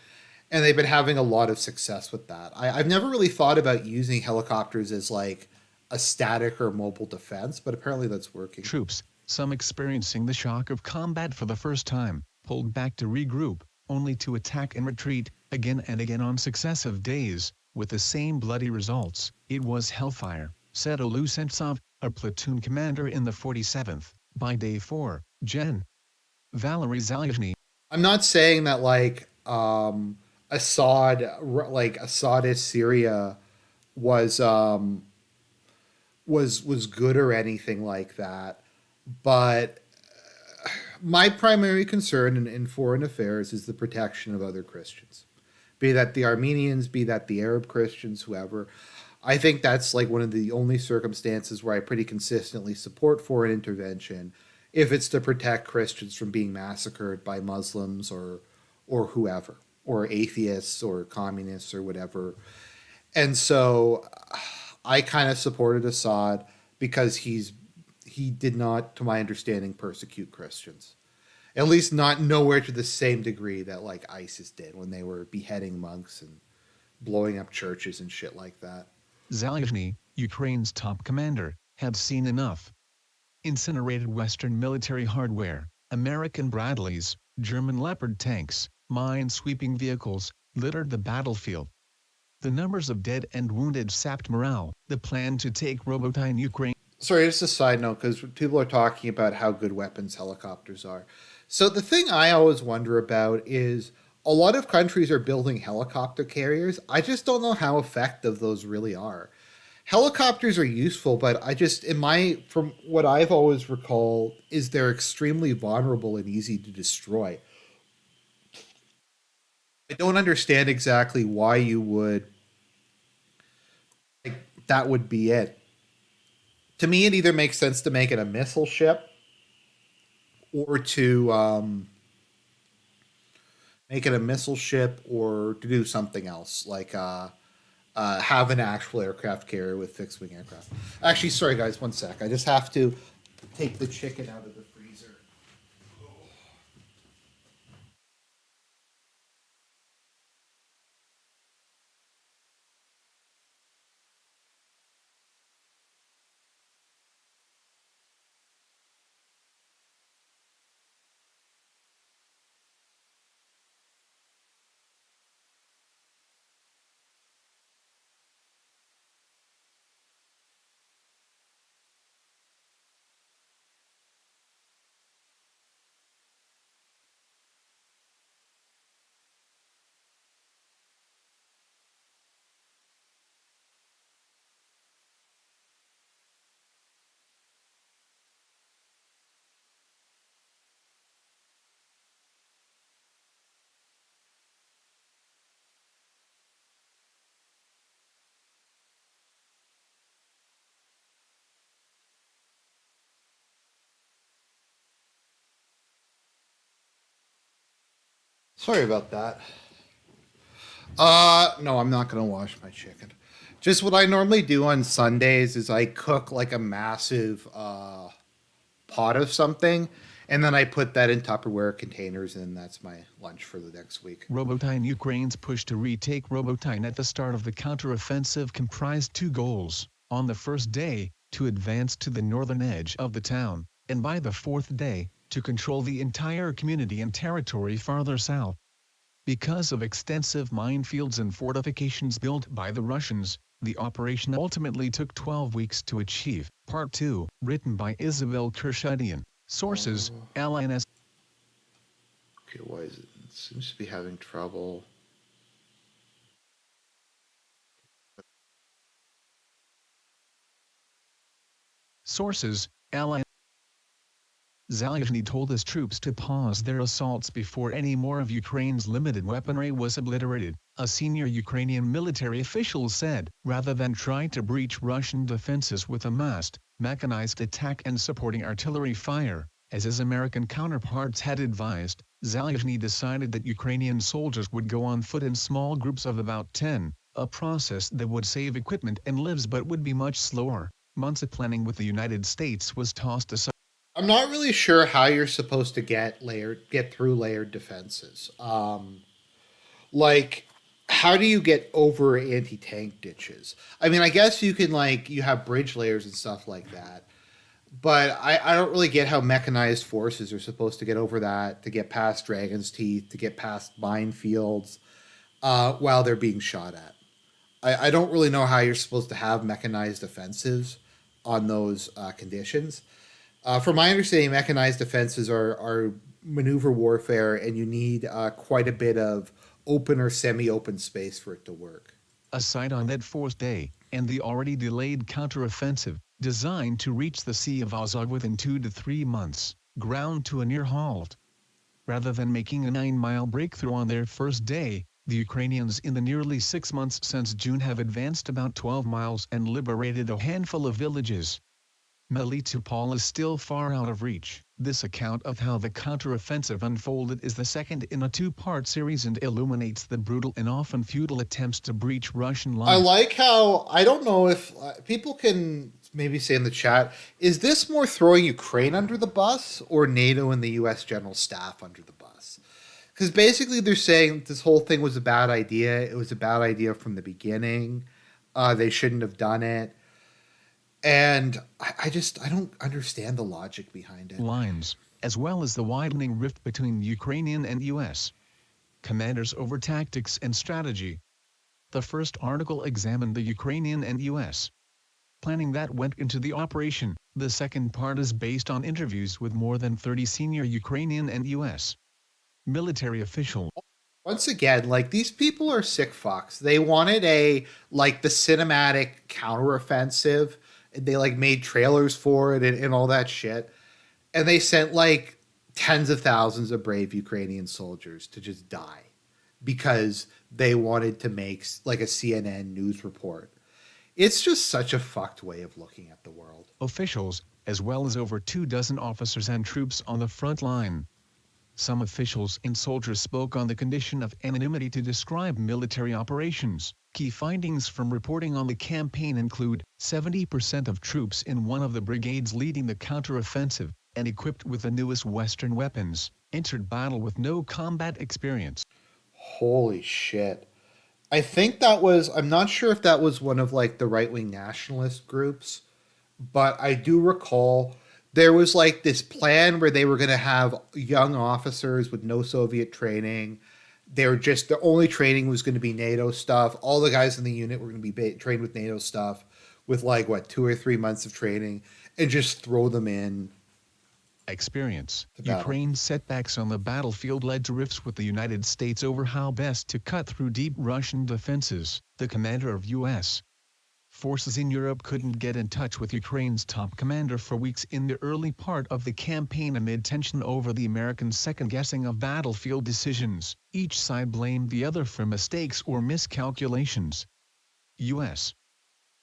And they've been having a lot of success with that. I've never really thought about using helicopters as like a static or mobile defense, but apparently that's working. Troops, some experiencing the shock of combat for the first time, pulled back to regroup, only to attack and retreat, again and again on successive days, with the same bloody results. It was hellfire, said Olusentsov, a platoon commander in the 47th. By day 4, Gen. Valery Zaluzhny. I'm not saying that like Assadist Syria was was good or anything like that, but my primary concern in foreign affairs is the protection of other Christians, be that the Armenians, be that the Arab Christians, whoever. I think that's like one of the only circumstances where I pretty consistently support foreign intervention, if it's to protect Christians from being massacred by Muslims or whoever, or atheists or communists or whatever. And so I kind of supported Assad because he did not, to my understanding, persecute Christians. At least not nowhere to the same degree that like ISIS did when they were beheading monks and blowing up churches and shit like that. Zaluzhny, Ukraine's top commander, had seen enough. Incinerated Western military hardware, American Bradleys, German Leopard tanks, mine-sweeping vehicles, littered the battlefield. The numbers of dead and wounded sapped morale. The plan to take Robotyne Ukraine. Sorry, just a side note, because people are talking about how good weapons helicopters are. So the thing I always wonder about is a lot of countries are building helicopter carriers. I just don't know how effective those really are. Helicopters are useful, but I just, from what I've always recalled, is they're extremely vulnerable and easy to destroy. I don't understand exactly why you would, like, that would be it. To me, it either makes sense to make it a missile ship or to make it a missile ship or to do something else, like have an actual aircraft carrier with fixed wing aircraft. Actually, sorry guys, one sec. I just have to take the chicken out of the freezer. 。Sorry about that. No, I'm not gonna wash my chicken. Just what I normally do on Sundays is I cook like a massive pot of something, and then I put that in Tupperware containers, and that's my lunch for the next week. Robotyne Ukraine's push to retake Robotyne at the start of the counteroffensive comprised two goals. On the first day, to advance to the northern edge of the town, and by the fourth day, to control the entire community and territory farther south. Because of extensive minefields and fortifications built by the Russians, the operation ultimately took 12 weeks to achieve. Part 2, written by Isabel Kershidian. Sources, LNS. Okay, why is it? It seems to be having trouble. Sources, LNS. Zaluzhny told his troops to pause their assaults before any more of Ukraine's limited weaponry was obliterated, a senior Ukrainian military official said, rather than try to breach Russian defenses with a massed, mechanized attack and supporting artillery fire, as his American counterparts had advised. Zaluzhny decided that Ukrainian soldiers would go on foot in small groups of about 10, a process that would save equipment and lives but would be much slower. Months of planning with the United States was tossed aside. I'm not really sure how you're supposed to get through layered defenses. Like, how do you get over anti-tank ditches? I mean, I guess you can, like, you have bridge layers and stuff like that, but I don't really get how mechanized forces are supposed to get over that, to get past Dragon's Teeth, to get past minefields, while they're being shot at. I don't really know how you're supposed to have mechanized offensives on those conditions. From my understanding, mechanized defenses are maneuver warfare, and you need quite a bit of open or semi-open space for it to work. Aside on that fourth day, and the already delayed counteroffensive, designed to reach the Sea of Azov within 2 to 3 months, ground to a near halt. Rather than making a 9-mile breakthrough on their first day, the Ukrainians in the nearly 6 months since June have advanced about 12 miles and liberated a handful of villages. Melitopol is still far out of reach. This account of how the counteroffensive unfolded is the second in a 2-part series and illuminates the brutal and often futile attempts to breach Russian lines. I like how, I don't know if people can maybe say in the chat, is this more throwing Ukraine under the bus or NATO and the US General Staff under the bus? Because basically they're saying this whole thing was a bad idea. It was a bad idea from the beginning. They shouldn't have done it. And I don't understand the logic behind it. Lines, as well as the widening rift between Ukrainian and U.S. commanders over tactics and strategy. The first article examined the Ukrainian and U.S. planning that went into the operation. The second part is based on interviews with more than 30 senior Ukrainian and U.S. military officials. Once again, like, these people are sick fucks. They wanted the cinematic counteroffensive. They like made trailers for it and all that shit. And they sent like tens of thousands of brave Ukrainian soldiers to just die because they wanted to make like a CNN news report. It's just such a fucked way of looking at the world. Officials, as well as over 24 officers and troops on the front line. Some officials and soldiers spoke on the condition of anonymity to describe military operations. Key findings from reporting on the campaign include 70% of troops in one of the brigades leading the counteroffensive, and equipped with the newest Western weapons, entered battle with no combat experience. Holy shit. I think that was, I'm not sure if that was one of like the right-wing nationalist groups, but I do recall there was like this plan where they were going to have young officers with no Soviet training. The only training was going to be NATO stuff. All the guys in the unit were going to be trained with NATO stuff with 2 or 3 months of training and just throw them in. Experience. Ukraine's setbacks on the battlefield led to rifts with the United States over how best to cut through deep Russian defenses. The commander of U.S. forces in Europe couldn't get in touch with Ukraine's top commander for weeks in the early part of the campaign amid tension over the American second-guessing of battlefield decisions. Each side blamed the other for mistakes or miscalculations. U.S.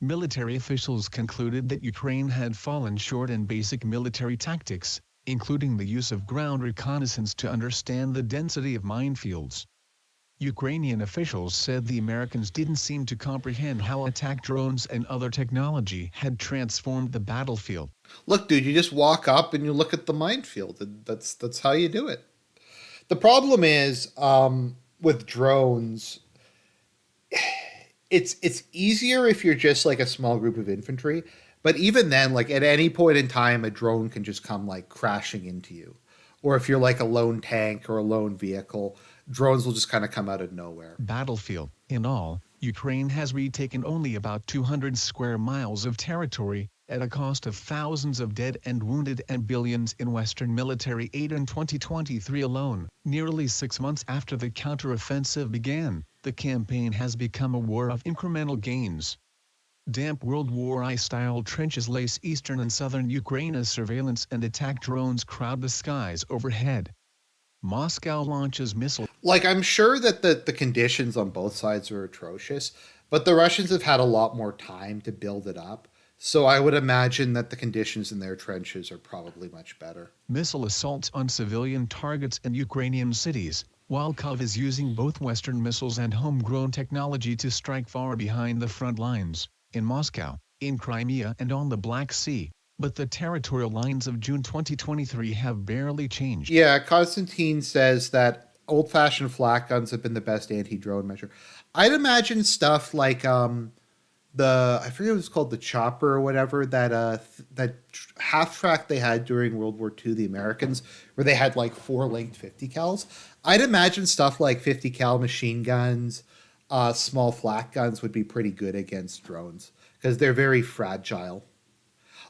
military officials concluded that Ukraine had fallen short in basic military tactics, including the use of ground reconnaissance to understand the density of minefields. Ukrainian officials said the Americans didn't seem to comprehend how attack drones and other technology had transformed the battlefield. Look, dude, you just walk up and you look at the minefield. And that's how you do it. The problem is with drones, it's easier if you're just like a small group of infantry. But even then, like at any point in time, a drone can just come like crashing into you. Or if you're like a lone tank or a lone vehicle, drones will just kind of come out of nowhere. Battlefield. In all, Ukraine has retaken only about 200 square miles of territory, at a cost of thousands of dead and wounded and billions in Western military aid in 2023 alone. Nearly 6 months after the counteroffensive began, the campaign has become a war of incremental gains. Damp World War I-style trenches lace eastern and southern Ukraine as surveillance and attack drones crowd the skies overhead. Moscow launches missiles. Like, I'm sure that the conditions on both sides are atrocious, but the Russians have had a lot more time to build it up. So I would imagine that the conditions in their trenches are probably much better. Missile assaults on civilian targets in Ukrainian cities, while Kyiv is using both Western missiles and homegrown technology to strike far behind the front lines, in Moscow, in Crimea and on the Black Sea. But the territorial lines of June 2023 have barely changed. Yeah, Konstantin says that old-fashioned flak guns have been the best anti-drone measure. I'd imagine stuff like I forget what it was called, the chopper or whatever, that half track they had during World War II, the Americans, where they had like 4 linked 50 cals. I'd imagine stuff like 50 cal machine guns, small flak guns would be pretty good against drones because they're very fragile.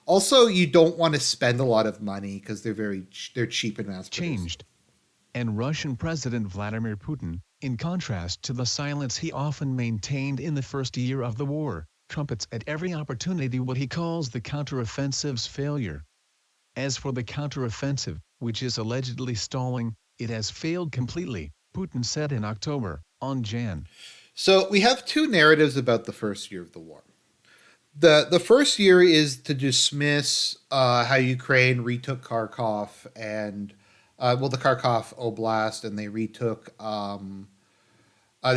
Also, you don't want to spend a lot of money because they're cheap and mass produced. Changed. And Russian President Vladimir Putin, in contrast to the silence he often maintained in the first year of the war, trumpets at every opportunity what he calls the counteroffensive's failure. As for the counteroffensive, which is allegedly stalling, it has failed completely, Putin said in October, on Jan. So we have 2 narratives about the first year of the war. The first year is to dismiss how Ukraine retook Kharkov and the Kharkov Oblast, and they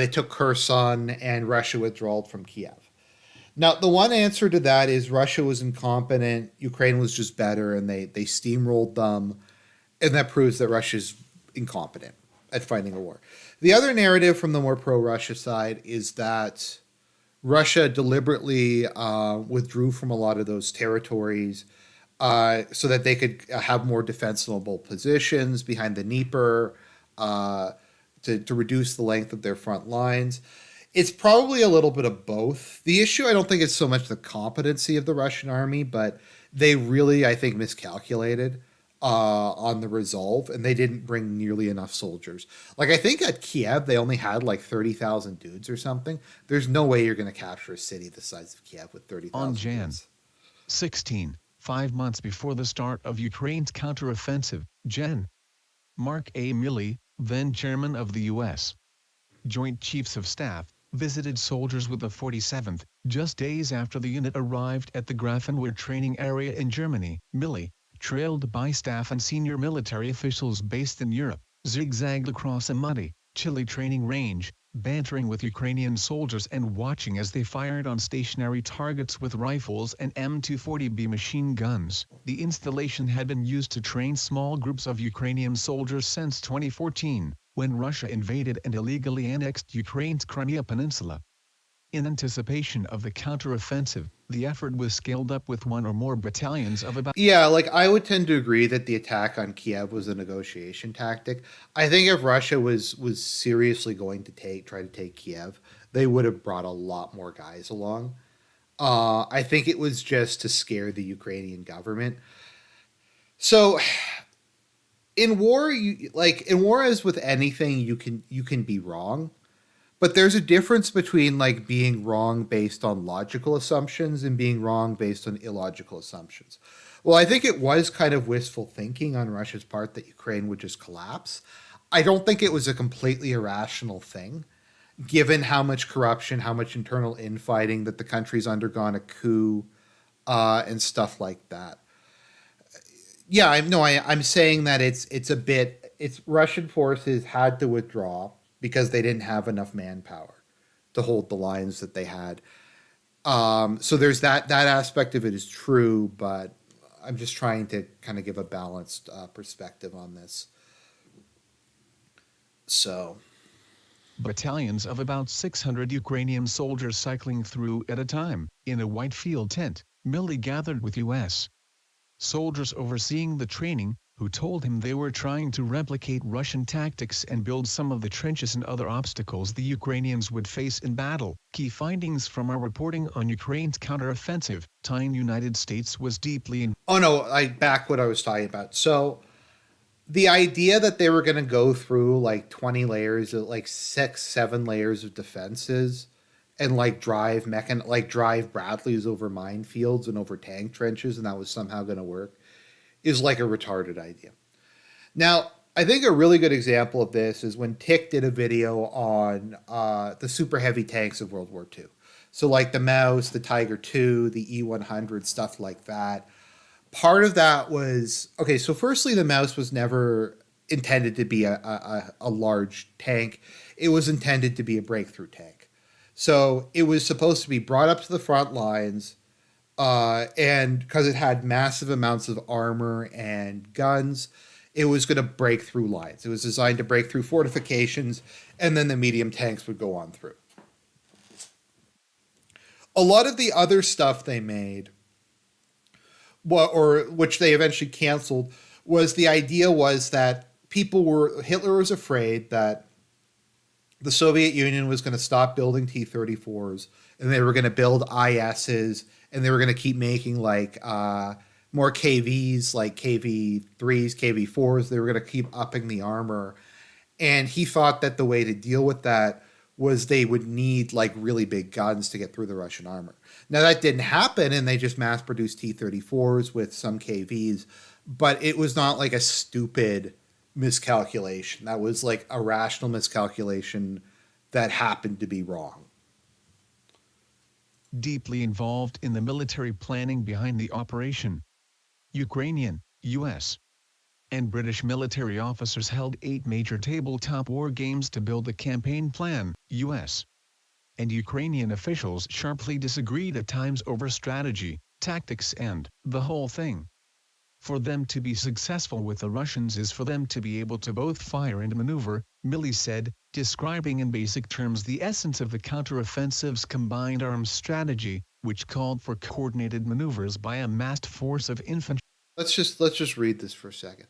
took Kherson, and Russia withdrawed from Kiev. Now, the one answer to that is Russia was incompetent, Ukraine was just better, and they steamrolled them, and that proves that Russia's incompetent at fighting a war. The other narrative from the more pro-Russia side is that Russia deliberately withdrew from a lot of those territories so that they could have more defensible positions behind the Dnieper to reduce the length of their front lines. It's probably a little bit of both. The issue, I don't think it's so much the competency of the Russian army, but they really, I think, miscalculated on the resolve, and they didn't bring nearly enough soldiers. Like, I think at Kiev, they only had like 30,000 dudes or something. There's no way you're going to capture a city the size of Kiev with 30,000 On Jan dudes. 16, 5 months before the start of Ukraine's counteroffensive, Mark A. Milley, then chairman of the U.S. Joint Chiefs of Staff, visited soldiers with the 47th, just days after the unit arrived at the Grafenwood training area in Germany. Milley, trailed by staff and senior military officials based in Europe, zigzagged across a muddy, chilly training range, bantering with Ukrainian soldiers and watching as they fired on stationary targets with rifles and M240B machine guns. The installation had been used to train small groups of Ukrainian soldiers since 2014, when Russia invaded and illegally annexed Ukraine's Crimea Peninsula. In anticipation of the counteroffensive, the effort was scaled up with 1 or more battalions of about... Yeah, like, I would tend to agree that the attack on Kiev was a negotiation tactic. I think if Russia was seriously going to try to take Kiev, they would have brought a lot more guys along. I think it was just to scare the Ukrainian government. So in war, as with anything, you can be wrong. But there's a difference between like being wrong based on logical assumptions and being wrong based on illogical assumptions. Well, I think it was kind of wistful thinking on Russia's part that Ukraine would just collapse. I don't think it was a completely irrational thing, given how much corruption, how much internal infighting, that the country's undergone a coup and stuff like that. Yeah, I'm saying that it's a bit. It's Russian forces had to withdraw because they didn't have enough manpower to hold the lines that they had. So there's that aspect of it is true, but I'm just trying to kind of give a balanced perspective on this. So Battalions of about 600 Ukrainian soldiers cycling through at a time, in a white field tent, Milley gathered with U.S. soldiers overseeing the training, who told him they were trying to replicate Russian tactics and build some of the trenches and other obstacles the Ukrainians would face in battle. Key findings from our reporting on Ukraine's counteroffensive, tying United States was deeply oh no, I back what I was talking about. So the idea that they were going to go through like 20 layers of like 6 7 layers of defenses and like drive Bradleys over minefields and over tank trenches and that was somehow going to work is like a retarded idea. Now, I think a really good example of this is when Tick did a video on the super heavy tanks of World War II. So like the Mouse, the Tiger II, the E100, stuff like that. Part of that was okay. So, firstly, the Mouse was never intended to be a large tank. It was intended to be a breakthrough tank. So it was supposed to be brought up to the front lines, and because it had massive amounts of armor and guns, it was going to break through lines. It was designed to break through fortifications, and then the medium tanks would go on through. A lot of the other stuff they made or which they eventually canceled, was the idea was that Hitler was afraid that the Soviet Union was going to stop building T-34s and they were going to build ISs and they were going to keep making like more KVs, like KV-3s, KV-4s. They were going to keep upping the armor. And he thought that the way to deal with that was they would need like really big guns to get through the Russian armor. Now that didn't happen, and they just mass produced T-34s with some KVs, but it was not like a stupid miscalculation. That was like a rational miscalculation that happened to be wrong. deeply involved in the military planning behind the operation. Ukrainian, U.S. and British military officers held 8 major tabletop war games to build the campaign plan. U.S. and Ukrainian officials sharply disagreed at times over strategy, tactics and the whole thing. For them to be successful with the Russians is for them to be able to both fire and maneuver, Milley said, describing in basic terms the essence of the counteroffensive's combined arms strategy, which called for coordinated maneuvers by a massed force of infantry. Let's just read this for a second.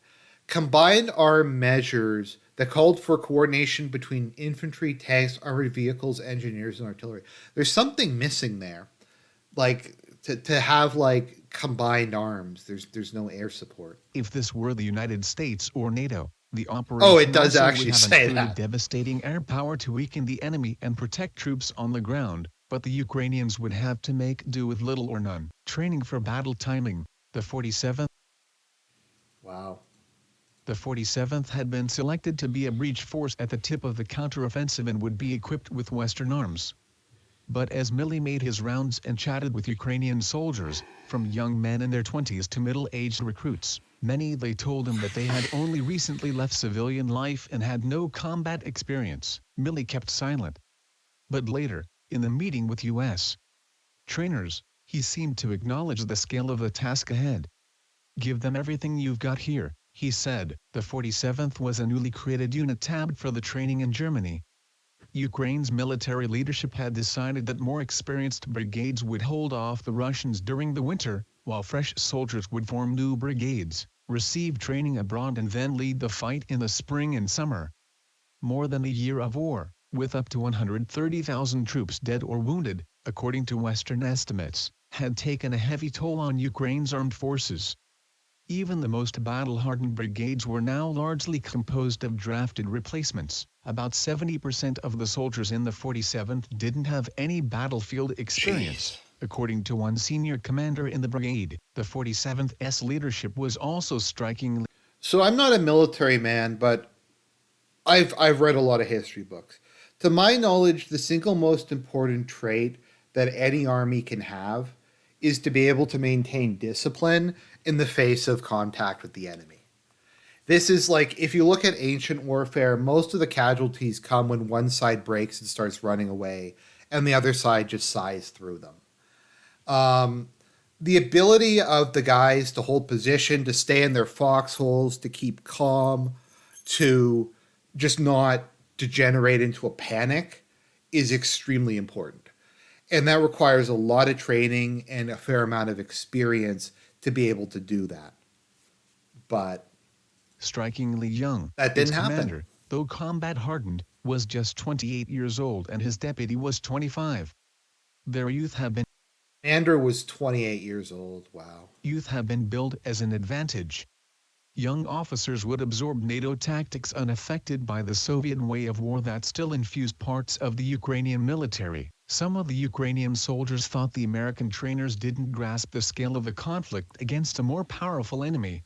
Combined arm measures that called for coordination between infantry, tanks, armored vehicles, engineers, and artillery. There's something missing there. Like to have like combined arms. There's no air support. If this were the United States or NATO, the operation it does also actually would have say included that. devastating air power to weaken the enemy and protect troops on the ground, but the Ukrainians would have to make do with little or none. Training for battle timing, the 47th. Wow. The 47th had been selected to be a breach force at the tip of the counteroffensive and would be equipped with Western arms. But as Milley made his rounds and chatted with Ukrainian soldiers, from young men in their 20s to middle-aged recruits, many they told him that they had only recently left civilian life and had no combat experience. Milley kept silent. But later, in the meeting with U.S. trainers, he seemed to acknowledge the scale of the task ahead. "Give them everything you've got here," he said. The 47th was a newly created unit tabbed for the training in Germany. Ukraine's military leadership had decided that more experienced brigades would hold off the Russians during the winter, while fresh soldiers would form new brigades, receive training abroad and then lead the fight in the spring and summer. More than a year of war, with up to 130,000 troops dead or wounded, according to Western estimates, had taken a heavy toll on Ukraine's armed forces. Even the most battle-hardened brigades were now largely composed of drafted replacements. About 70% of the soldiers in the 47th didn't have any battlefield experience, according to one senior commander in the brigade. The 47th's leadership was also strikingly. So I'm not a military man, but I've read a lot of history books. To my knowledge, the single most important trait that any army can have is to be able to maintain discipline in the face of contact with the enemy. This is like, if you look at ancient warfare, most of the casualties come when one side breaks and starts running away, and the other side just sighs through them. The ability of the guys to hold position, to stay in their foxholes, to keep calm, to just not degenerate into a panic is extremely important. And that requires a lot of training and a fair amount of experience to be able to do that. But Strikingly young, that his didn't happen. commander, though combat hardened, was just 28 years old and his deputy was 25. Their youth have been Commander was 28 years old. Wow. billed as an advantage. Young officers would absorb NATO tactics unaffected by the Soviet way of war that still infused parts of the Ukrainian military. Some of the Ukrainian soldiers thought the American trainers didn't grasp the scale of the conflict against a more powerful enemy.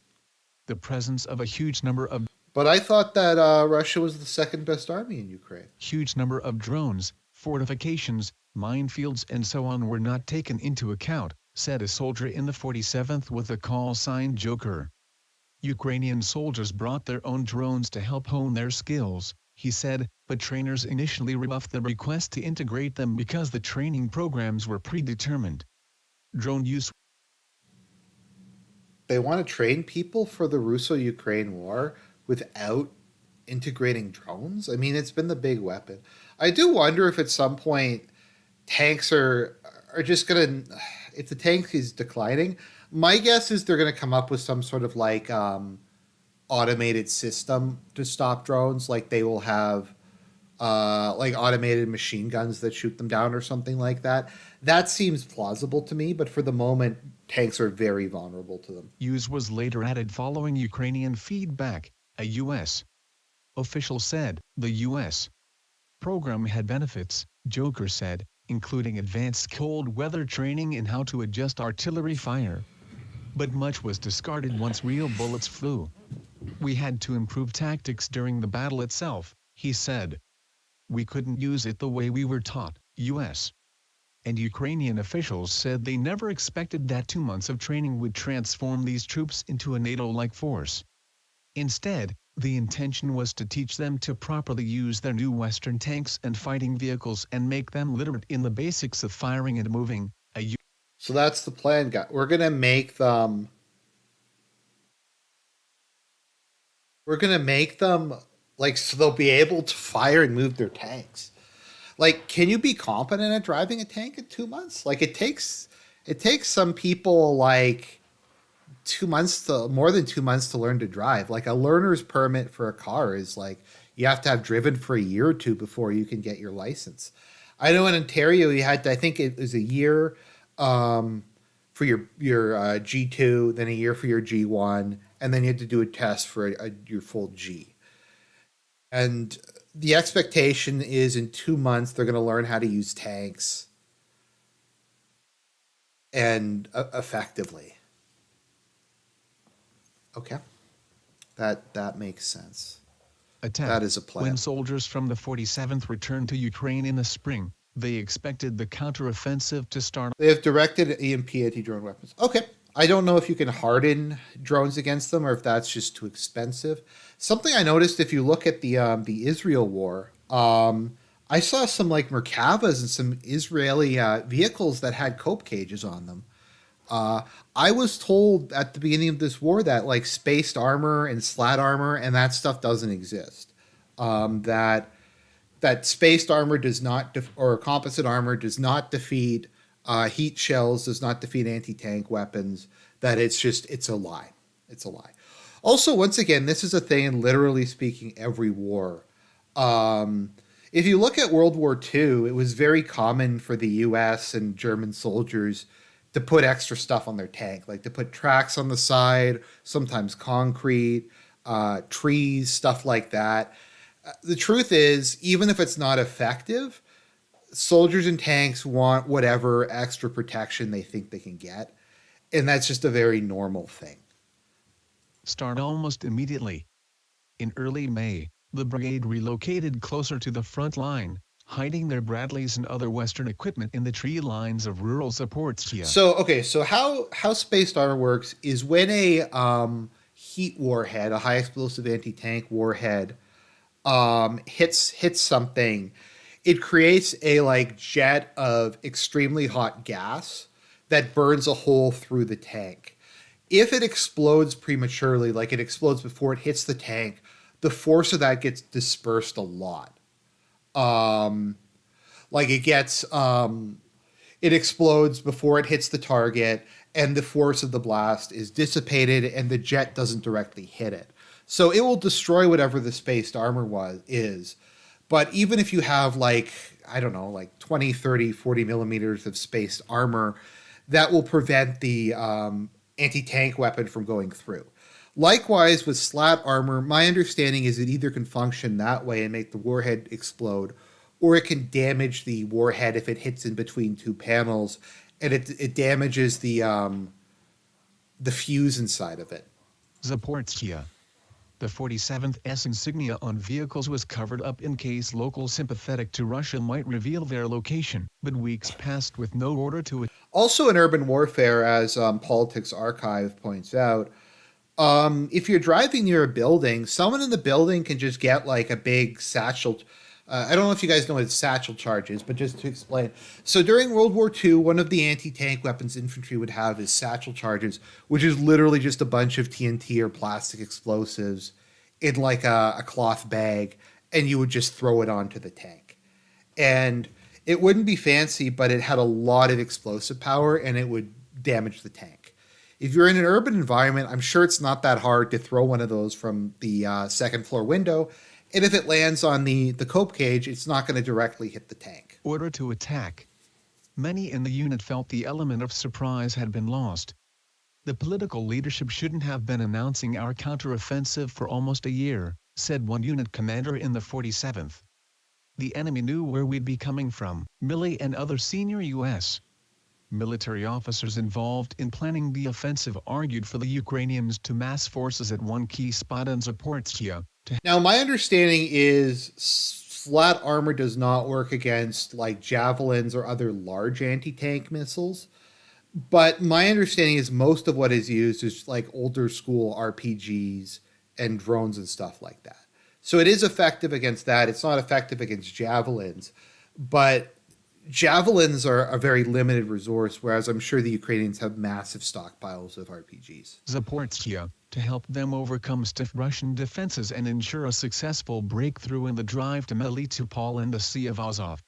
The presence of a huge number of But I thought that Russia was the second best army in Ukraine. drones, fortifications, minefields and so on were not taken into account, said a soldier in the 47th with a call sign Joker. Ukrainian soldiers brought their own drones to help hone their skills, he said, but trainers initially rebuffed the request to integrate them because the training programs were predetermined. Drone use. They want to train people for the Russo-Ukraine war without integrating drones? I mean, it's been the big weapon. I do wonder if at some point tanks are just going to, if the tank is declining, my guess is they're going to come up with some sort of like automated system to stop drones. Like they will have like automated machine guns that shoot them down or something like that. That seems plausible to me, but for the moment, tanks are very vulnerable to them. Use was later added following Ukrainian feedback, a U.S. official said. The U.S. program had benefits, Joker said, including advanced cold weather training and how to adjust artillery fire. But much was discarded once real bullets flew. We had to improve tactics during the battle itself, he said. We couldn't use it the way we were taught, U.S. and Ukrainian officials said they never expected that 2 months of training would transform these troops into a NATO-like force. Instead, the intention was to teach them to properly use their new Western tanks and fighting vehicles and make them literate in the basics of firing and moving. So that's the plan, guys. We're going to make them like, so they'll be able to fire and move their tanks. Like, can you be competent at driving a tank in 2 months? Like, it takes some people like 2 months to more than 2 months to learn to drive. Like a learner's permit for a car is like, you have to have driven for a year or two before you can get your license. I know in Ontario you had to, I think it was a year for your G2, then a year for your G1, and then you had to do a test for your full G. And the expectation is in 2 months they're going to learn how to use tanks and effectively. Okay, that makes sense. That is a plan. When soldiers from the 47th returned to Ukraine in the spring, they expected the counteroffensive to start. They have directed EMP anti-drone weapons. Okay. I don't know if you can harden drones against them or if that's just too expensive. Something I noticed, if you look at the Israel war, I saw some like Merkavas and some Israeli vehicles that had cope cages on them. I was told at the beginning of this war that like spaced armor and slat armor and that stuff doesn't exist. That spaced armor does not, or composite armor does not defeat heat shells, does not defeat anti-tank weapons. That it's a lie. It's a lie. Also, once again, this is a thing in literally speaking every war. If you look at World War II, it was very common for the U.S. and German soldiers to put extra stuff on their tank, like to put tracks on the side, sometimes concrete, trees, stuff like that. The truth is, even if it's not effective, soldiers and tanks want whatever extra protection they think they can get. And that's just a very normal thing. Start almost immediately. In early May, the brigade relocated closer to the front line, hiding their Bradleys and other Western equipment in the tree lines of rural Zaporizhzhia. So how spaced armor works is when a heat warhead, a high explosive anti-tank warhead, hits something, it creates a like jet of extremely hot gas that burns a hole through the tank. If it explodes prematurely, like it explodes before it hits the tank, the force of that gets dispersed a lot. Um, like it explodes before it hits the target, and the force of the blast is dissipated, and the jet doesn't directly hit it. So it will destroy whatever the spaced armor is. But even if you have like, I don't know, like 20, 30, 40 millimeters of spaced armor, that will prevent the anti-tank weapon from going through. Likewise, with slat armor, my understanding is it either can function that way and make the warhead explode, or it can damage the warhead if it hits in between two panels, and it damages the fuse inside of it. Zaporizhzhia. The 47th insignia on vehicles was covered up in case locals sympathetic to Russia might reveal their location, but weeks passed with no order to it. Also in urban warfare, as Politics Archive points out, if you're driving near a building, someone in the building can just get like a big satchel. I don't know if you guys know what satchel charge is, but just to explain. So during World War II, one of the anti-tank weapons infantry would have is satchel charges, which is literally just a bunch of TNT or plastic explosives in like a cloth bag, and you would just throw it onto the tank. And it wouldn't be fancy, but it had a lot of explosive power, and it would damage the tank. If you're in an urban environment, I'm sure it's not that hard to throw one of those from the second floor window. And if it lands on the cope cage, it's not going to directly hit the tank. Order to attack. Many in the unit felt the element of surprise had been lost. The political leadership shouldn't have been announcing our counteroffensive for almost a year, said one unit commander in the 47th. The enemy knew where we'd be coming from. Milley and other senior U.S. military officers involved in planning the offensive argued for the Ukrainians to mass forces at one key spot in Zaporizhzhia. Now, my understanding is flat armor does not work against like javelins or other large anti-tank missiles. But my understanding is most of what is used is like older school RPGs and drones and stuff like that. So it is effective against that. It's not effective against javelins, but javelins are a very limited resource, whereas I'm sure the Ukrainians have massive stockpiles of RPGs. Zaporizhzhia, to help them overcome stiff Russian defenses and ensure a successful breakthrough in the drive to Melitopol and the Sea of Azov.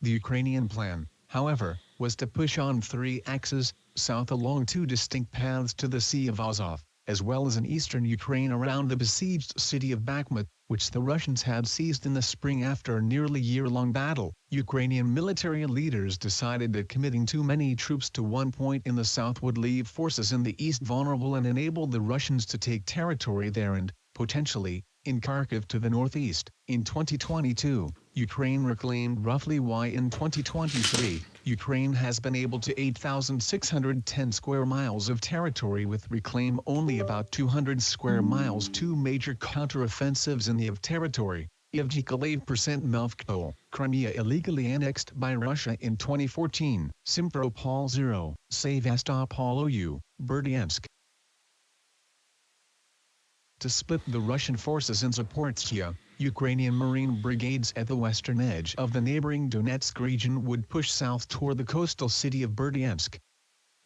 The Ukrainian plan, however, was to push on three axes, south along two distinct paths to the Sea of Azov, as well as in eastern Ukraine around the besieged city of Bakhmut, which the Russians had seized in the spring after a nearly year-long battle. Ukrainian military leaders decided that committing too many troops to one point in the south would leave forces in the east vulnerable and enable the Russians to take territory there and, potentially, in Kharkiv to the northeast. In 2022, Ukraine reclaimed roughly Y. In 2023, Ukraine has been able to 8,610 square miles of territory with reclaim only about 200 square miles. Two major counteroffensives in the of territory. Evgikalev Melvkpol, Crimea illegally annexed by Russia in 2014, Simferopol 0, Sevastopol OU, Berdyansk. To split the Russian forces in Zaporizhzhia, Ukrainian Marine brigades at the western edge of the neighboring Donetsk region would push south toward the coastal city of Berdyansk.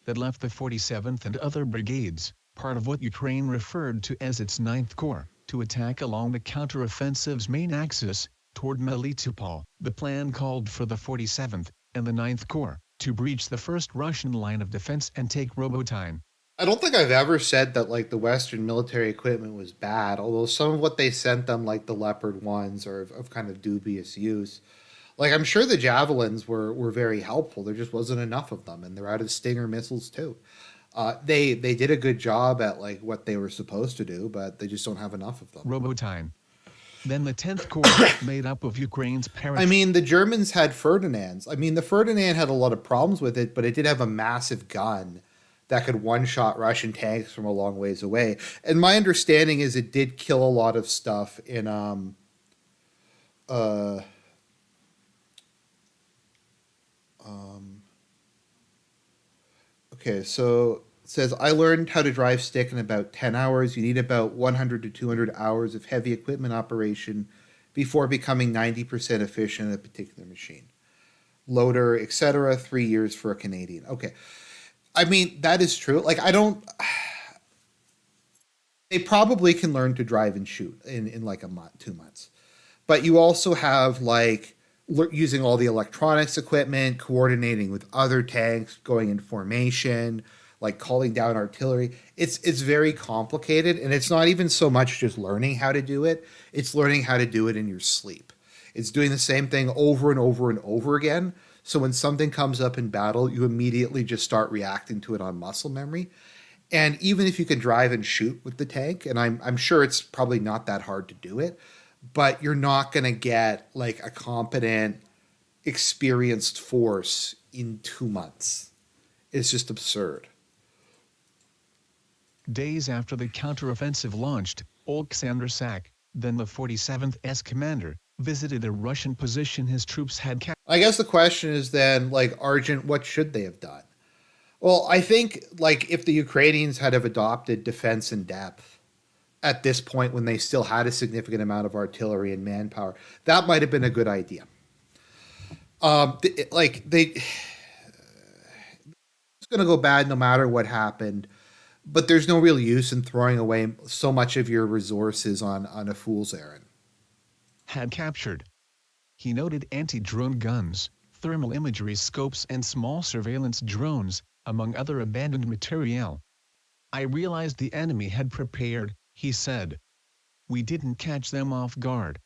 That left the 47th and other brigades, part of what Ukraine referred to as its 9th Corps, to attack along the counteroffensive's main axis, toward Melitopol. The plan called for the 47th and the 9th Corps to breach the first Russian line of defense and take Robotyne. I don't think I've ever said that like the Western military equipment was bad, although some of what they sent them, like the Leopard ones, are of kind of dubious use. Like I'm sure the javelins were very helpful. There just wasn't enough of them, and they're out of Stinger missiles too. They did a good job at like what they were supposed to do, but they just don't have enough of them. Robotyne. Then the 10th Corps, made up of Ukraine's I mean, the Germans had Ferdinands. I mean, the Ferdinand had a lot of problems with it, but it did have a massive gun that could one-shot Russian tanks from a long ways away. And my understanding is it did kill a lot of stuff in Um, okay, so it says I learned how to drive stick in about 10 hours. You need about 100 to 200 hours of heavy equipment operation before becoming 90% efficient at a particular machine. Loader, etc., 3 years for a Canadian. Okay. I mean, that is true. Like, I don't. They probably can learn to drive and shoot in like a month, 2 months. But you also have like using all the electronics equipment, coordinating with other tanks, going in formation, like calling down artillery. It's very complicated, and it's not even so much just learning how to do it. It's learning how to do it in your sleep. It's doing the same thing over and over and over again. So when something comes up in battle, you immediately just start reacting to it on muscle memory. And even if you can drive and shoot with the tank, and I'm sure it's probably not that hard to do it, but you're not going to get like a competent, experienced force in 2 months. It's just absurd. Days after the counteroffensive launched, Oleksandr Sak, then the 47th S commander, visited a Russian position his troops had captured. I guess the question is then, like, Argent, what should they have done? Well, I think, like, if the Ukrainians had have adopted defense in depth at this point when they still had a significant amount of artillery and manpower, that might have been a good idea. It's going to go bad no matter what happened, but there's no real use in throwing away so much of your resources on a fool's errand. Had captured. He noted anti-drone guns, thermal imagery scopes and small surveillance drones, among other abandoned materiel. I realized the enemy had prepared, he said. We didn't catch them off guard.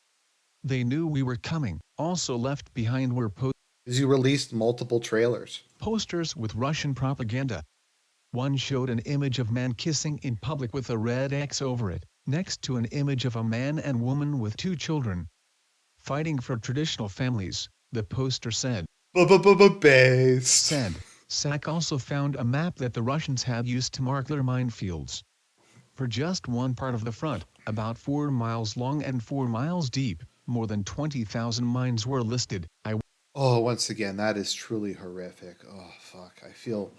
They knew we were coming. Also left behind were As you released multiple trailers. Posters with Russian propaganda. One showed an image of man kissing in public with a red X over it, next to an image of a man and woman with 2 children. Fighting for traditional families, the poster said. Said, Sak also found a map that the Russians had used to mark their minefields. For just one part of the front, about 4 miles long and 4 miles deep, more than 20,000 mines were listed. Once again, that is truly horrific. Oh, fuck. I feel,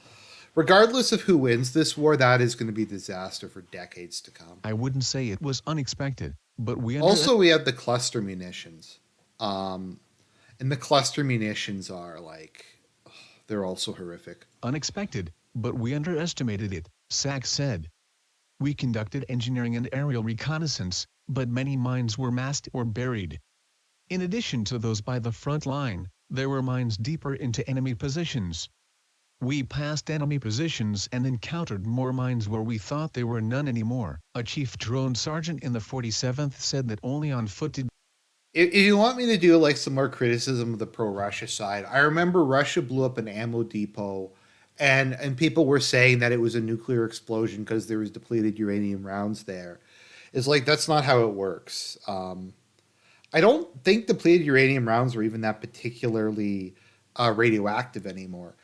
regardless of who wins this war, that is going to be disaster for decades to come. I wouldn't say it was unexpected, but we have the cluster munitions. And the cluster munitions are like, they're also horrific. Unexpected, but we underestimated it, Sak said. We conducted engineering and aerial reconnaissance, but many mines were masked or buried. In addition to those by the front line, there were mines deeper into enemy positions. We passed enemy positions and encountered more mines where we thought there were none anymore. A chief drone sergeant in the 47th said that only on foot did. If you want me to do like some more criticism of the pro-Russia side, I remember Russia blew up an ammo depot, and people were saying that it was a nuclear explosion because there was depleted uranium rounds there. It's like, that's not how it works. I don't think depleted uranium rounds are even that particularly radioactive anymore.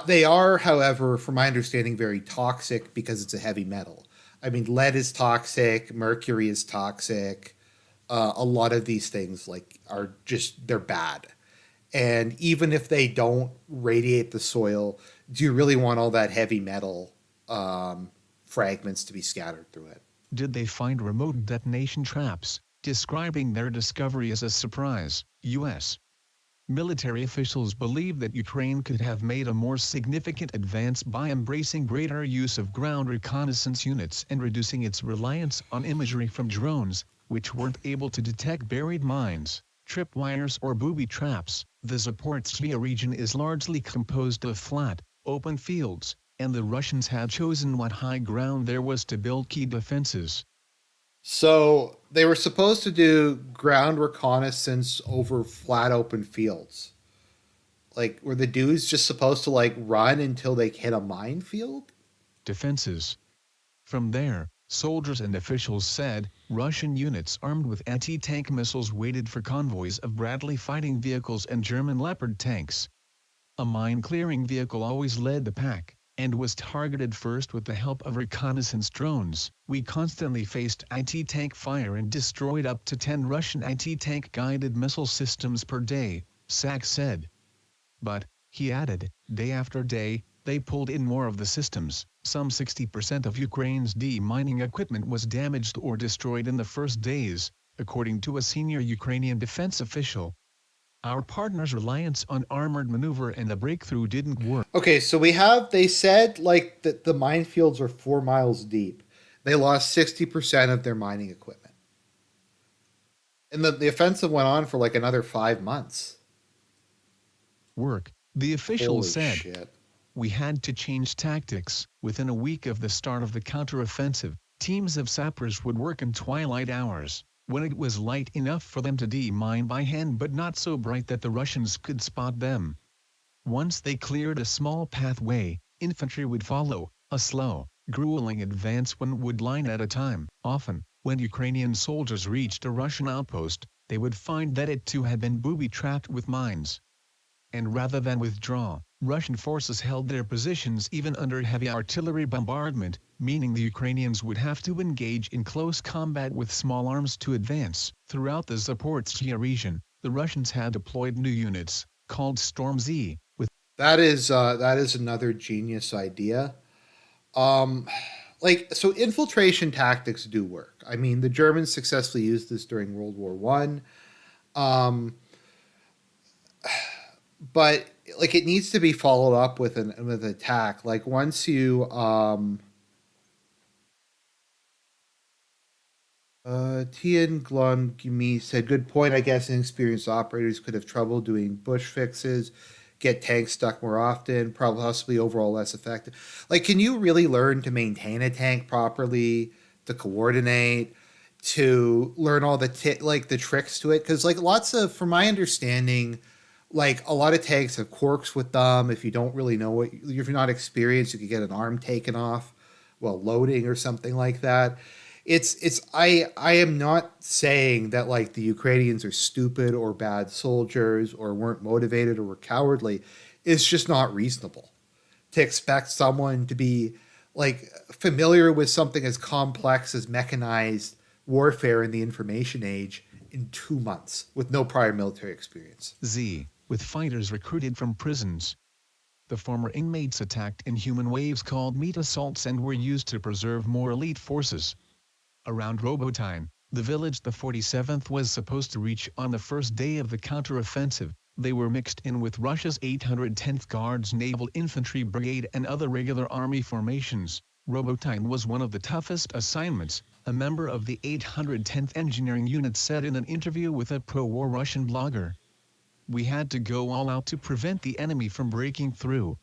They are, however, from my understanding, very toxic because it's a heavy metal. I mean, lead is toxic, mercury is toxic. A lot of these things they're bad. And even if they don't radiate the soil, do you really want all that heavy metal fragments to be scattered through it? Did they find remote detonation traps, describing their discovery as a surprise? U.S. military officials believe that Ukraine could have made a more significant advance by embracing greater use of ground reconnaissance units and reducing its reliance on imagery from drones, which weren't able to detect buried mines, tripwires or booby traps. The Zaporizhzhia region is largely composed of flat, open fields, and the Russians had chosen what high ground there was to build key defenses. So they were supposed to do ground reconnaissance over flat open fields. Like, were the dudes just supposed to run until they hit a minefield? Defenses. From there, soldiers and officials said, Russian units armed with anti-tank missiles waited for convoys of Bradley fighting vehicles and German Leopard tanks. A mine-clearing vehicle always led the pack, and was targeted first with the help of reconnaissance drones. We constantly faced anti-tank fire and destroyed up to 10 Russian anti-tank guided missile systems per day, Sak said. But, He added, day after day, they pulled in more of the systems. Some 60% of Ukraine's demining equipment was damaged or destroyed in the first days, according to a senior Ukrainian defense official. Our partners' reliance on armored maneuver and the breakthrough didn't work. Okay, so they said like that the minefields are 4 miles deep. They lost 60% of their mining equipment. And the offensive went on for like another 5 months. The official Holy said. shit. We had to change tactics. Within a week of the start of the counteroffensive, teams of sappers would work in twilight hours, when it was light enough for them to demine by hand but not so bright that the Russians could spot them. Once they cleared a small pathway, infantry would follow, a slow, grueling advance one would line at a time. Often, when Ukrainian soldiers reached a Russian outpost, they would find that it too had been booby-trapped with mines. And rather than withdraw, Russian forces held their positions even under heavy artillery bombardment, meaning the Ukrainians would have to engage in close combat with small arms to advance. Throughout the Zaporizhzhia region, the Russians had deployed new units, called Storm Z, with That is another genius idea. So infiltration tactics do work. I mean, the Germans successfully used this during World War One. But like it needs to be followed up with an attack. Like once you Tian Glon said, good point. I guess inexperienced operators could have trouble doing bush fixes, get tanks stuck more often, probably possibly overall less effective. Like, can you really learn to maintain a tank properly, to coordinate, to learn all the the tricks to it? Because like from my understanding, like a lot of tanks have quirks with them. If you don't really know if you're not experienced, you could get an arm taken off while loading or something like that. I am not saying that like the Ukrainians are stupid or bad soldiers or weren't motivated or were cowardly. It's just not reasonable to expect someone to be like familiar with something as complex as mechanized warfare in the information age in 2 months with no prior military experience. Z, with fighters recruited from prisons. The former inmates attacked in human waves called meat assaults and were used to preserve more elite forces. Around Robotine, the village the 47th was supposed to reach on the first day of the counteroffensive, they were mixed in with Russia's 810th Guards Naval Infantry Brigade and other regular army formations. Robotine was one of the toughest assignments, a member of the 810th Engineering Unit said in an interview with a pro-war Russian blogger. We had to go all out to prevent the enemy from breaking through.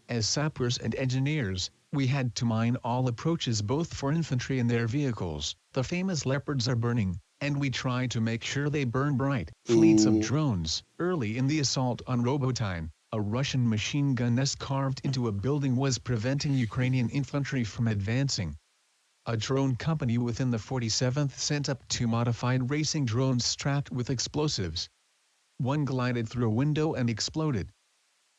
As sappers and engineers, we had to mine all approaches both for infantry and their vehicles. The famous Leopards are burning, and we try to make sure they burn bright. Fleets of drones. Early in the assault on Robotine, a Russian machine gun nest carved into a building was preventing Ukrainian infantry from advancing. A drone company within the 47th sent up 2 modified racing drones strapped with explosives. One glided through a window and exploded.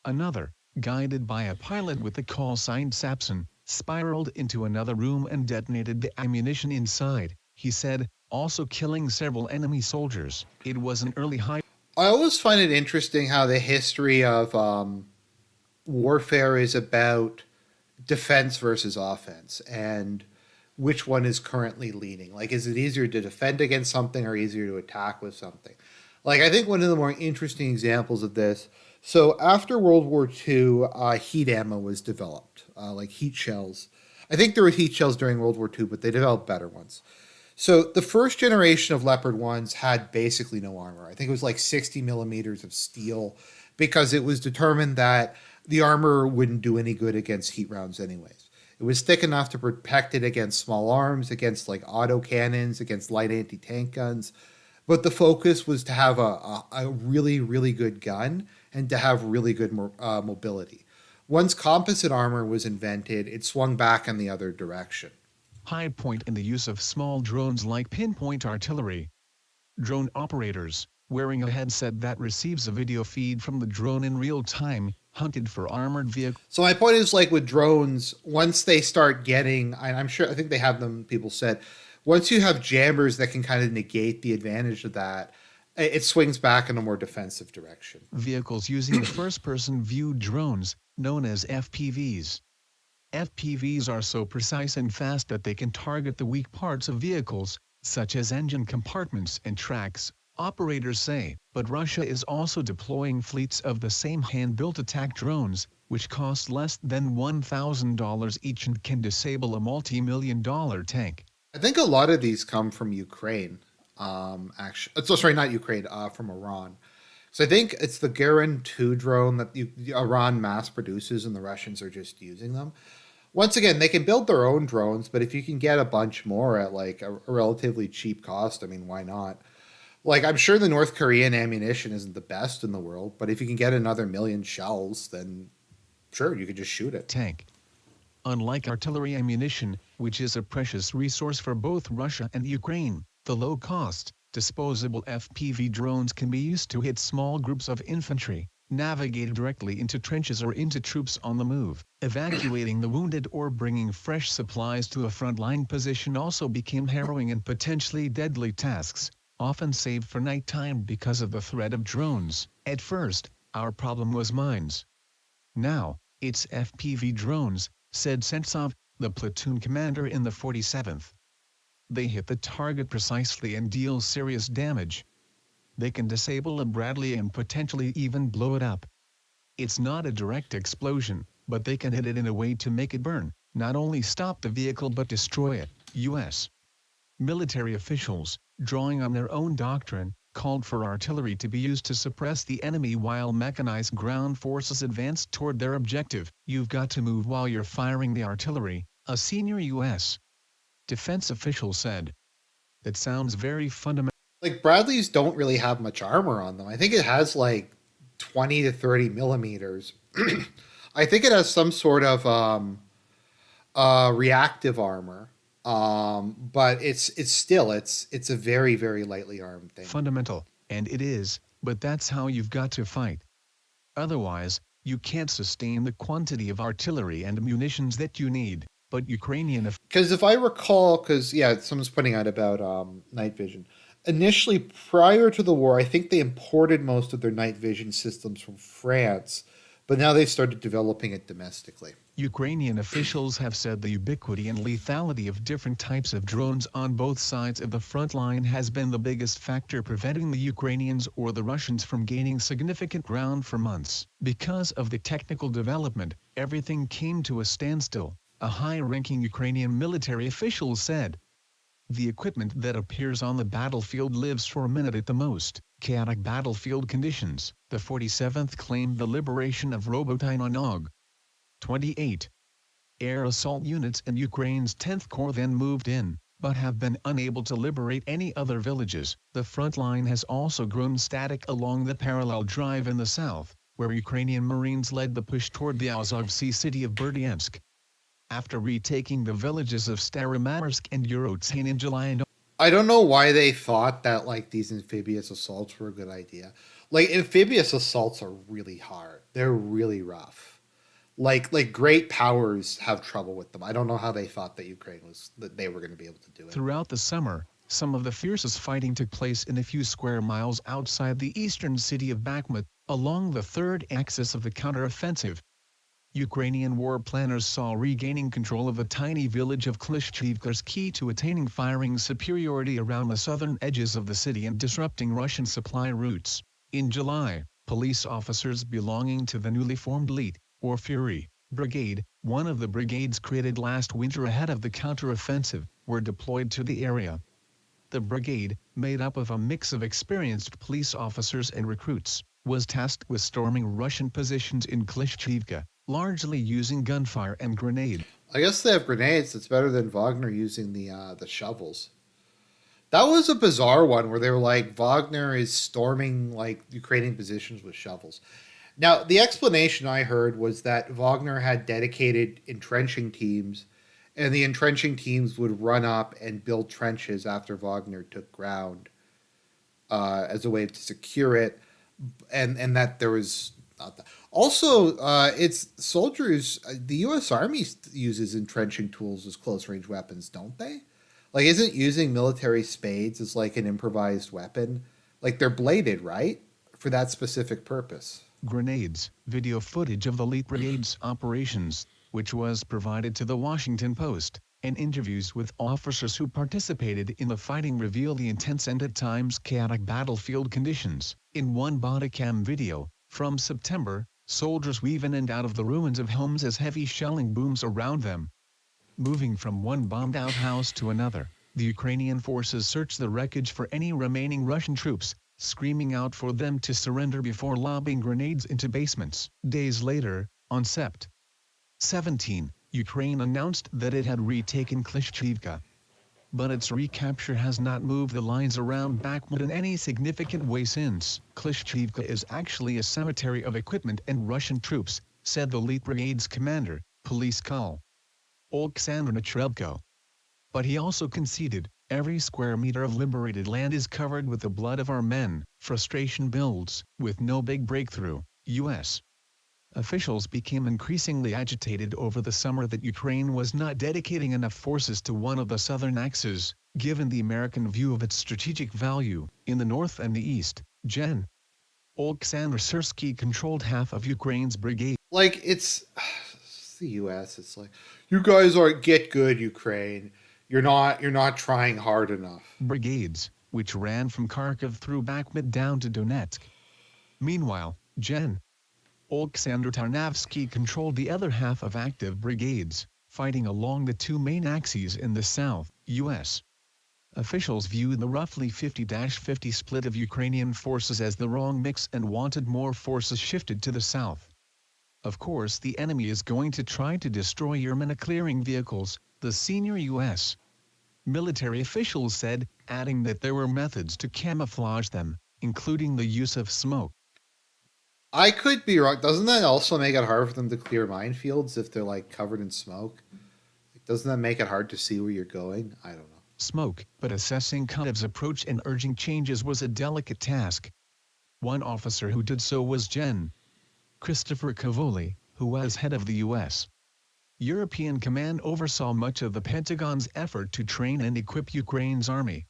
Another, guided by a pilot with the call sign Sapson, spiraled into another room and detonated the ammunition inside, he said, also killing several enemy soldiers. It was an early high. I always find it interesting how the history of warfare is about defense versus offense and which one is currently leading. Like, is it easier to defend against something or easier to attack with something? Like, I think one of the more interesting examples of this, so after World War II, heat ammo was developed, like heat shells. I think there were heat shells during World War II, but they developed better ones. So the first generation of Leopard 1s had basically no armor. I think it was like 60 millimeters of steel because it was determined that the armor wouldn't do any good against heat rounds anyways. It was thick enough to protect it against small arms, against like auto cannons, against light anti-tank guns. But the focus was to have a really, really good gun and to have really good mobility. Once composite armor was invented, it swung back in the other direction. High point in the use of small drones like pinpoint artillery. Drone operators, wearing a headset that receives a video feed from the drone in real time, hunted for armored vehicles. So my point is, like with drones, once they start getting, I think they have them, people said, once you have jammers that can kind of negate the advantage of that, It swings back in a more defensive direction. Vehicles using the first-person view drones, known as FPVs. FPVs are so precise and fast that they can target the weak parts of vehicles, such as engine compartments and tracks, operators say. But Russia is also deploying fleets of the same hand-built attack drones, which cost less than $1,000 each and can disable a multi-million-dollar tank. I think a lot of these come from Ukraine. Actually, so sorry, not Ukraine. From Iran. So I think it's the Garin 2 drone that Iran mass produces, and the Russians are just using them. Once again, they can build their own drones, but if you can get a bunch more at like a relatively cheap cost, I mean, why not? Like, I'm sure the North Korean ammunition isn't the best in the world, but if you can get another million shells, then sure, you could just shoot it. Tank. Unlike artillery ammunition, which is a precious resource for both Russia and Ukraine, the low-cost, disposable FPV drones can be used to hit small groups of infantry, navigate directly into trenches or into troops on the move. Evacuating the wounded or bringing fresh supplies to a frontline position also became harrowing and potentially deadly tasks, often saved for nighttime because of the threat of drones. At first, our problem was mines. Now, it's FPV drones, said Sentsov, the platoon commander in the 47th. They hit the target precisely and deal serious damage. They can disable a Bradley and potentially even blow it up. It's not a direct explosion, but they can hit it in a way to make it burn, not only stop the vehicle but destroy it. U.S. military officials, drawing on their own doctrine, called for artillery to be used to suppress the enemy while mechanized ground forces advanced toward their objective. You've got to move while you're firing the artillery, a senior U.S. defense official said. That sounds very fundamental. Like, Bradleys don't really have much armor on them. I think it has like 20 to 30 millimeters. I think it has some sort of reactive armor. But it's still it's a very, very lightly armed thing. Fundamental, and it is, but that's how you've got to fight. Otherwise, you can't sustain the quantity of artillery and munitions that you need. But Ukrainian... Because if I recall, someone's pointing out about night vision. Initially, prior to the war, I think they imported most of their night vision systems from France, but now they've started developing it domestically. Ukrainian officials have said the ubiquity and lethality of different types of drones on both sides of the front line has been the biggest factor preventing the Ukrainians or the Russians from gaining significant ground for months. Because of the technical development, everything came to a standstill, a high-ranking Ukrainian military official said. The equipment that appears on the battlefield lives for a minute at the most. Chaotic battlefield conditions. The 47th claimed the liberation of Robotynonog. 28. Air assault units in Ukraine's 10th Corps then moved in, but have been unable to liberate any other villages. The front line has also grown static along the parallel drive in the south, where Ukrainian Marines led the push toward the Azovsky city of Berdyansk. After retaking the villages of Staromaersk and Urotsain in July and I don't know why they thought that like these amphibious assaults were a good idea. Like, amphibious assaults are really hard. They're really rough. Like great powers have trouble with them. I don't know how they thought that they were going to be able to do it. Throughout the summer, some of the fiercest fighting took place in a few square miles outside the eastern city of Bakhmut, along the third axis of the counteroffensive. Ukrainian war planners saw regaining control of the tiny village of Klishchivka as key to attaining firing superiority around the southern edges of the city and disrupting Russian supply routes. In July, police officers belonging to the newly formed Leet, or Fury, Brigade, one of the brigades created last winter ahead of the counteroffensive, were deployed to the area. The brigade, made up of a mix of experienced police officers and recruits, was tasked with storming Russian positions in Klishchivka, largely using gunfire and grenade. I guess they have grenades. It's better than Wagner using the shovels. That was a bizarre one where they were like, Wagner is storming like Ukrainian positions with shovels. Now, the explanation I heard was that Wagner had dedicated entrenching teams, and the entrenching teams would run up and build trenches after Wagner took ground as a way to secure it, and that there was not that. Also, it's soldiers. The U.S. Army uses entrenching tools as close-range weapons, don't they? Like, isn't using military spades as like an improvised weapon Like they're bladed, right? For that specific purpose. Grenades, video footage of the Elite Brigade's operations, which was provided to the Washington Post, and interviews with officers who participated in the fighting reveal the intense and at times chaotic battlefield conditions. In one bodycam video, from September, soldiers weave in and out of the ruins of homes as heavy shelling booms around them. Moving from one bombed-out house to another, the Ukrainian forces search the wreckage for any remaining Russian troops, screaming out for them to surrender before lobbing grenades into basements. Days later, on Sept. 17, Ukraine announced that it had retaken Klishchivka. But its recapture has not moved the lines around Bakhmut in any significant way since. Klishchivka is actually a cemetery of equipment and Russian troops, said the Elite Brigade's commander, Police Col. Oleksandr Netrebko. But he also conceded, every square meter of liberated land is covered with the blood of our men. Frustration builds, with no big breakthrough. U.S. officials became increasingly agitated over the summer that Ukraine was not dedicating enough forces to one of the southern axes, given the American view of its strategic value. In the north and the east, Gen. Oleksandr Syrsky controlled half of Ukraine's brigade. Like it's the U.S. It's like, you guys aren't get good, Ukraine. You're not trying hard enough. Brigades, which ran from Kharkiv through Bakhmut down to Donetsk. Meanwhile, Gen. Oleksandr Tarnavsky controlled the other half of active brigades, fighting along the two main axes in the south. U.S. officials viewed the roughly 50-50 split of Ukrainian forces as the wrong mix and wanted more forces shifted to the south. Of course, the enemy is going to try to destroy your mina-clearing vehicles, the senior U.S. military officials said, adding that there were methods to camouflage them, including the use of smoke. I could be wrong. Doesn't that also make it hard for them to clear minefields if they're like covered in smoke? Doesn't that make it hard to see where you're going? I don't know. Smoke, but assessing Kyiv's approach and urging changes was a delicate task. One officer who did so was Gen. Christopher Cavoli, who was head of the U.S. European Command, oversaw much of the Pentagon's effort to train and equip Ukraine's army.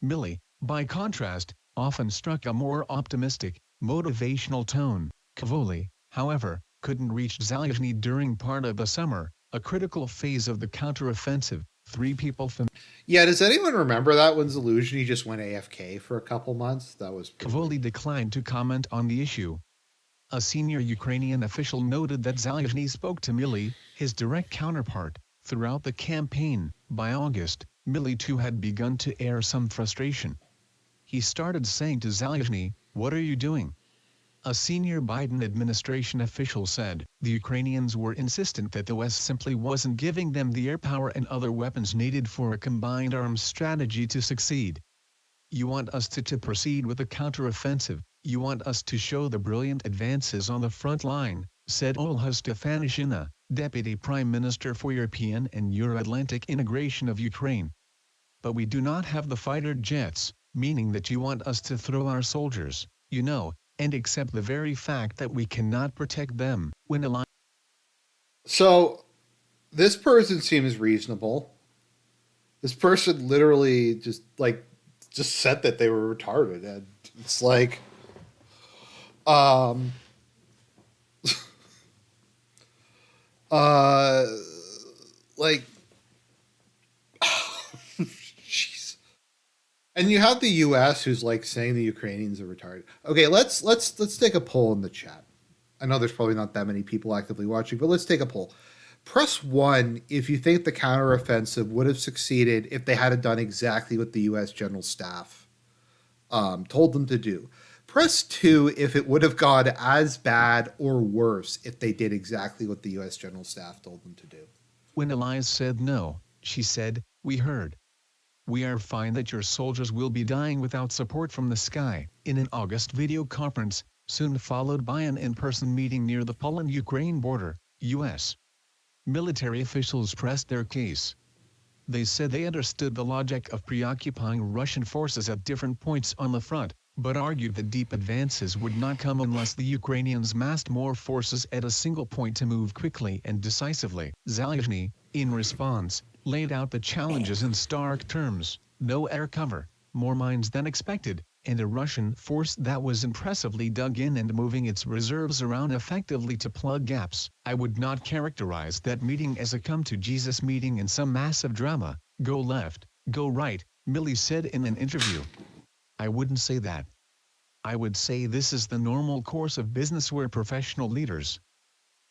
Milley, by contrast, often struck a more optimistic, motivational tone. Cavoli, however, couldn't reach Zaluzhny during part of the summer, a critical phase of the counteroffensive. Three people from... Yeah, does anyone remember that when Zaluzhny just went AFK for a couple months? That was... Cavoli declined to comment on the issue. A senior Ukrainian official noted that Zaluzhny spoke to Milley, his direct counterpart, throughout the campaign. By August, Milley too had begun to air some frustration. He started saying to Zaluzhny, "What are you doing?" A senior Biden administration official said, the Ukrainians were insistent that the West simply wasn't giving them the air power and other weapons needed for a combined arms strategy to succeed. "You want us to proceed with a counteroffensive, you want us to show the brilliant advances on the front line," said Olha Stefanishina, Deputy Prime Minister for European and Euro-Atlantic integration of Ukraine. "But we do not have the fighter jets, meaning that you want us to throw our soldiers, you know, and accept the very fact that we cannot protect them." When a line... So, this person seems reasonable. This person literally just said that they were retarded, and it's like, like, jeez. And you have the U.S. who's like saying the Ukrainians are retarded. Okay, let's take a poll in the chat. I know there's probably not that many people actively watching, but let's take a poll. Press 1 if you think the counteroffensive would have succeeded if they had done exactly what the U.S. General Staff told them to do. Press 2 if it would have gone as bad or worse if they did exactly what the U.S. General Staff told them to do. When Elias said no, she said, "We heard. We are fine that your soldiers will be dying without support from the sky." In an August video conference, soon followed by an in-person meeting near the Poland-Ukraine border, U.S. military officials pressed their case. They said they understood the logic of preoccupying Russian forces at different points on the front, but argued that deep advances would not come unless the Ukrainians massed more forces at a single point to move quickly and decisively. Zaluzhny, in response, laid out the challenges in stark terms: no air cover, more mines than expected, and a Russian force that was impressively dug in and moving its reserves around effectively to plug gaps. I would not characterize that meeting as a come-to-Jesus meeting in some massive drama, go left, go right, Milley said in an interview. I wouldn't say that. I would say this is the normal course of business where professional leaders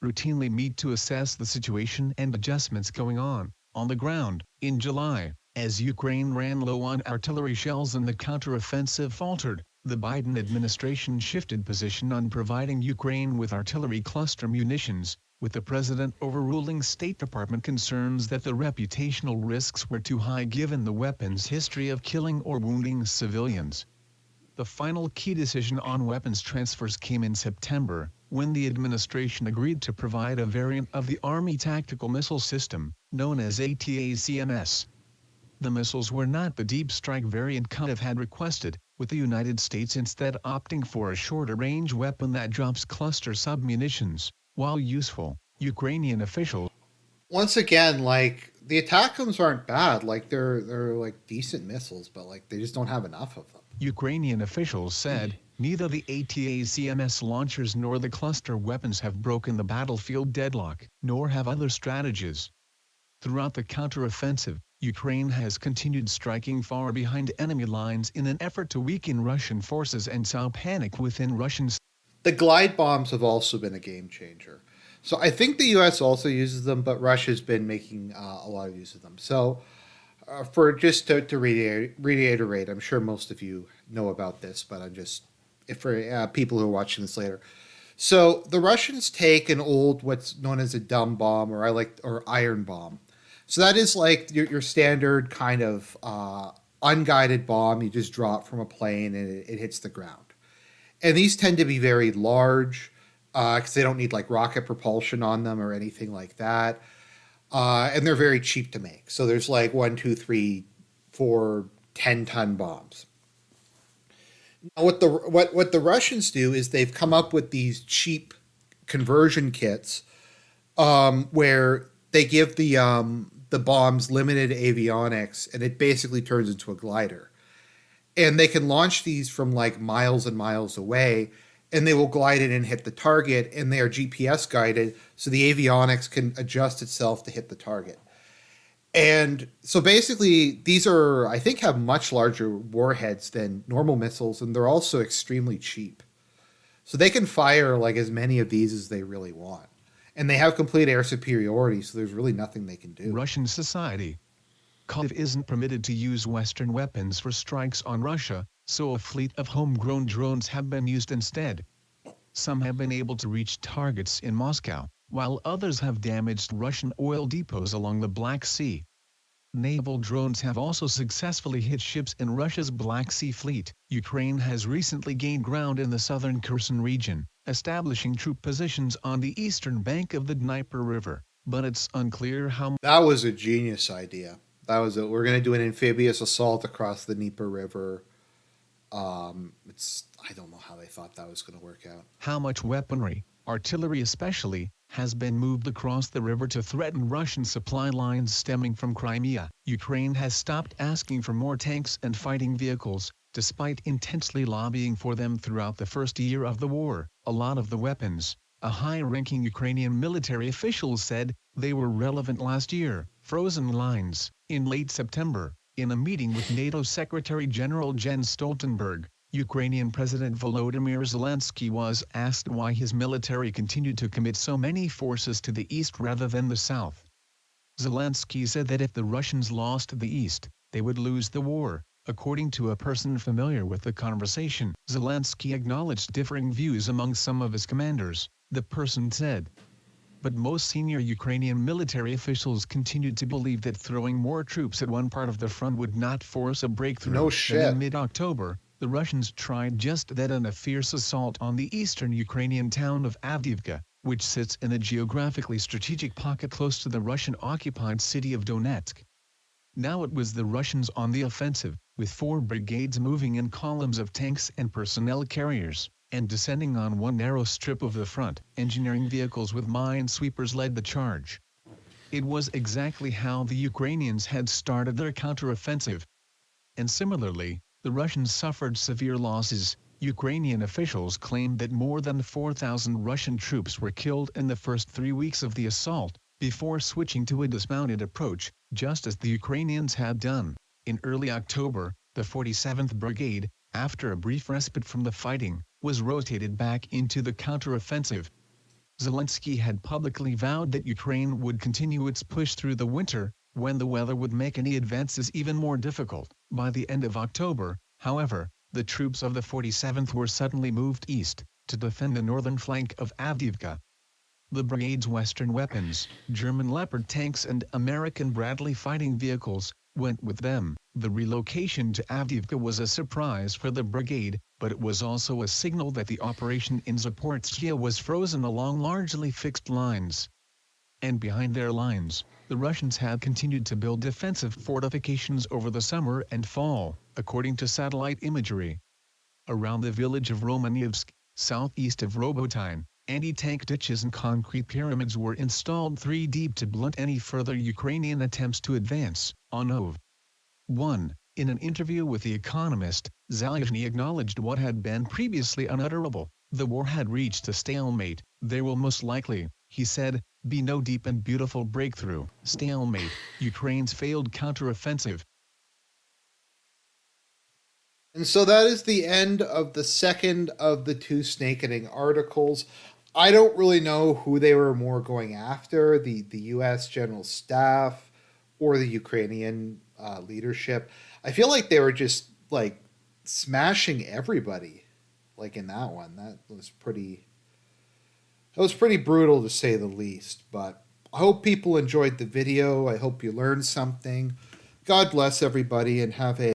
routinely meet to assess the situation and adjustments going on the ground. In July, as Ukraine ran low on artillery shells and the counteroffensive faltered, the Biden administration shifted position on providing Ukraine with artillery cluster munitions, with the president overruling State Department concerns that the reputational risks were too high given the weapon's history of killing or wounding civilians. The final key decision on weapons transfers came in September, when the administration agreed to provide a variant of the Army Tactical Missile System, known as ATACMS. The missiles were not the deep strike variant Kyiv had requested, with the United States instead opting for a shorter-range weapon that drops cluster submunitions. While useful, Ukrainian officials Once again, like the ATACMS aren't bad. Like they're like decent missiles, but like they just don't have enough of them. Ukrainian officials said, neither the ATACMS launchers nor the cluster weapons have broken the battlefield deadlock, nor have other strategies. Throughout the counteroffensive, Ukraine has continued striking far behind enemy lines in an effort to weaken Russian forces and sow panic within Russians. The glide bombs have also been a game changer. So I think the U.S. also uses them, but Russia's been making a lot of use of them. So for just to reiterate, I'm sure most of you know about this, but I'm just if for people who are watching this later. So the Russians take an old what's known as a dumb bomb, or iron bomb. So that is like your standard kind of unguided bomb you just drop from a plane and it hits the ground. And these tend to be very large because they don't need like rocket propulsion on them or anything like that. And they're very cheap to make. So there's like 1, 2, 3, 4, 10-ton bombs. Now what the Russians do is they've come up with these cheap conversion kits where they give the bombs limited avionics, and it basically turns into a glider. And they can launch these from like miles and miles away, and they will glide in and hit the target, and they are GPS guided, so the avionics can adjust itself to hit the target. And so basically, these are, I think, have much larger warheads than normal missiles, and they're also extremely cheap. So they can fire like as many of these as they really want. And they have complete air superiority, so there's really nothing they can do. Russian society. Kyiv isn't permitted to use Western weapons for strikes on Russia, so a fleet of homegrown drones have been used instead. Some have been able to reach targets in Moscow, while others have damaged Russian oil depots along the Black Sea. Naval drones have also successfully hit ships in Russia's Black Sea Fleet. Ukraine has recently gained ground in the southern Kherson region, establishing troop positions on the eastern bank of the Dnieper River, but it's unclear how. That was a genius idea. That was it. We're going to do an amphibious assault across the Dnieper River. I don't know how they thought that was going to work out. How much weaponry, artillery especially, has been moved across the river to threaten Russian supply lines stemming from Crimea. Ukraine has stopped asking for more tanks and fighting vehicles, despite intensely lobbying for them throughout the first year of the war. A lot of the weapons, a high-ranking Ukrainian military official said, they were relevant last year. Frozen lines. In late September, in a meeting with NATO Secretary General Jens Stoltenberg, Ukrainian President Volodymyr Zelensky was asked why his military continued to commit so many forces to the east rather than the south. Zelensky said that if the Russians lost the east, they would lose the war. According to a person familiar with the conversation, Zelensky acknowledged differing views among some of his commanders, the person said. But most senior Ukrainian military officials continued to believe that throwing more troops at one part of the front would not force a breakthrough. No shit. And in mid-October, the Russians tried just that in a fierce assault on the eastern Ukrainian town of Avdiivka, which sits in a geographically strategic pocket close to the Russian-occupied city of Donetsk. Now it was the Russians on the offensive, with 4 brigades moving in columns of tanks and personnel carriers, and descending on one narrow strip of the front. Engineering vehicles with minesweepers led the charge. It was exactly how the Ukrainians had started their counteroffensive. And similarly, The Russians suffered severe losses. Ukrainian officials claimed that more than 4,000 Russian troops were killed in the first 3 weeks of the assault, before switching to a dismounted approach, just as the Ukrainians had done. In early October, the 47th Brigade, after a brief respite from the fighting, was rotated back into the counteroffensive. Zelensky had publicly vowed that Ukraine would continue its push through the winter, when the weather would make any advances even more difficult. By the end of October, however, the troops of the 47th were suddenly moved east, to defend the northern flank of Avdiivka. The brigade's Western weapons, German Leopard tanks and American Bradley fighting vehicles, went with them. The relocation to Avdiivka was a surprise for the brigade, but it was also a signal that the operation in Zaporizhzhia was frozen along largely fixed lines. And behind their lines, the Russians had continued to build defensive fortifications over the summer and fall, according to satellite imagery. Around the village of Romanivsk, southeast of Robotine, anti-tank ditches and concrete pyramids were installed 3 deep to blunt any further Ukrainian attempts to advance. On Ov. 1. In an interview with The Economist, Zaluzhny acknowledged what had been previously unutterable. The war had reached a stalemate. There will most likely, he said, be no deep and beautiful breakthrough. Stalemate, Ukraine's failed counteroffensive. And so that is the end of the second of the 2 Snakening articles. I don't really know who they were more going after, the U.S. General Staff or the Ukrainian leadership. I feel like they were just like smashing everybody, like in that one. That was pretty brutal to say the least. But I hope people enjoyed the video. I hope you learned something. God bless everybody and have a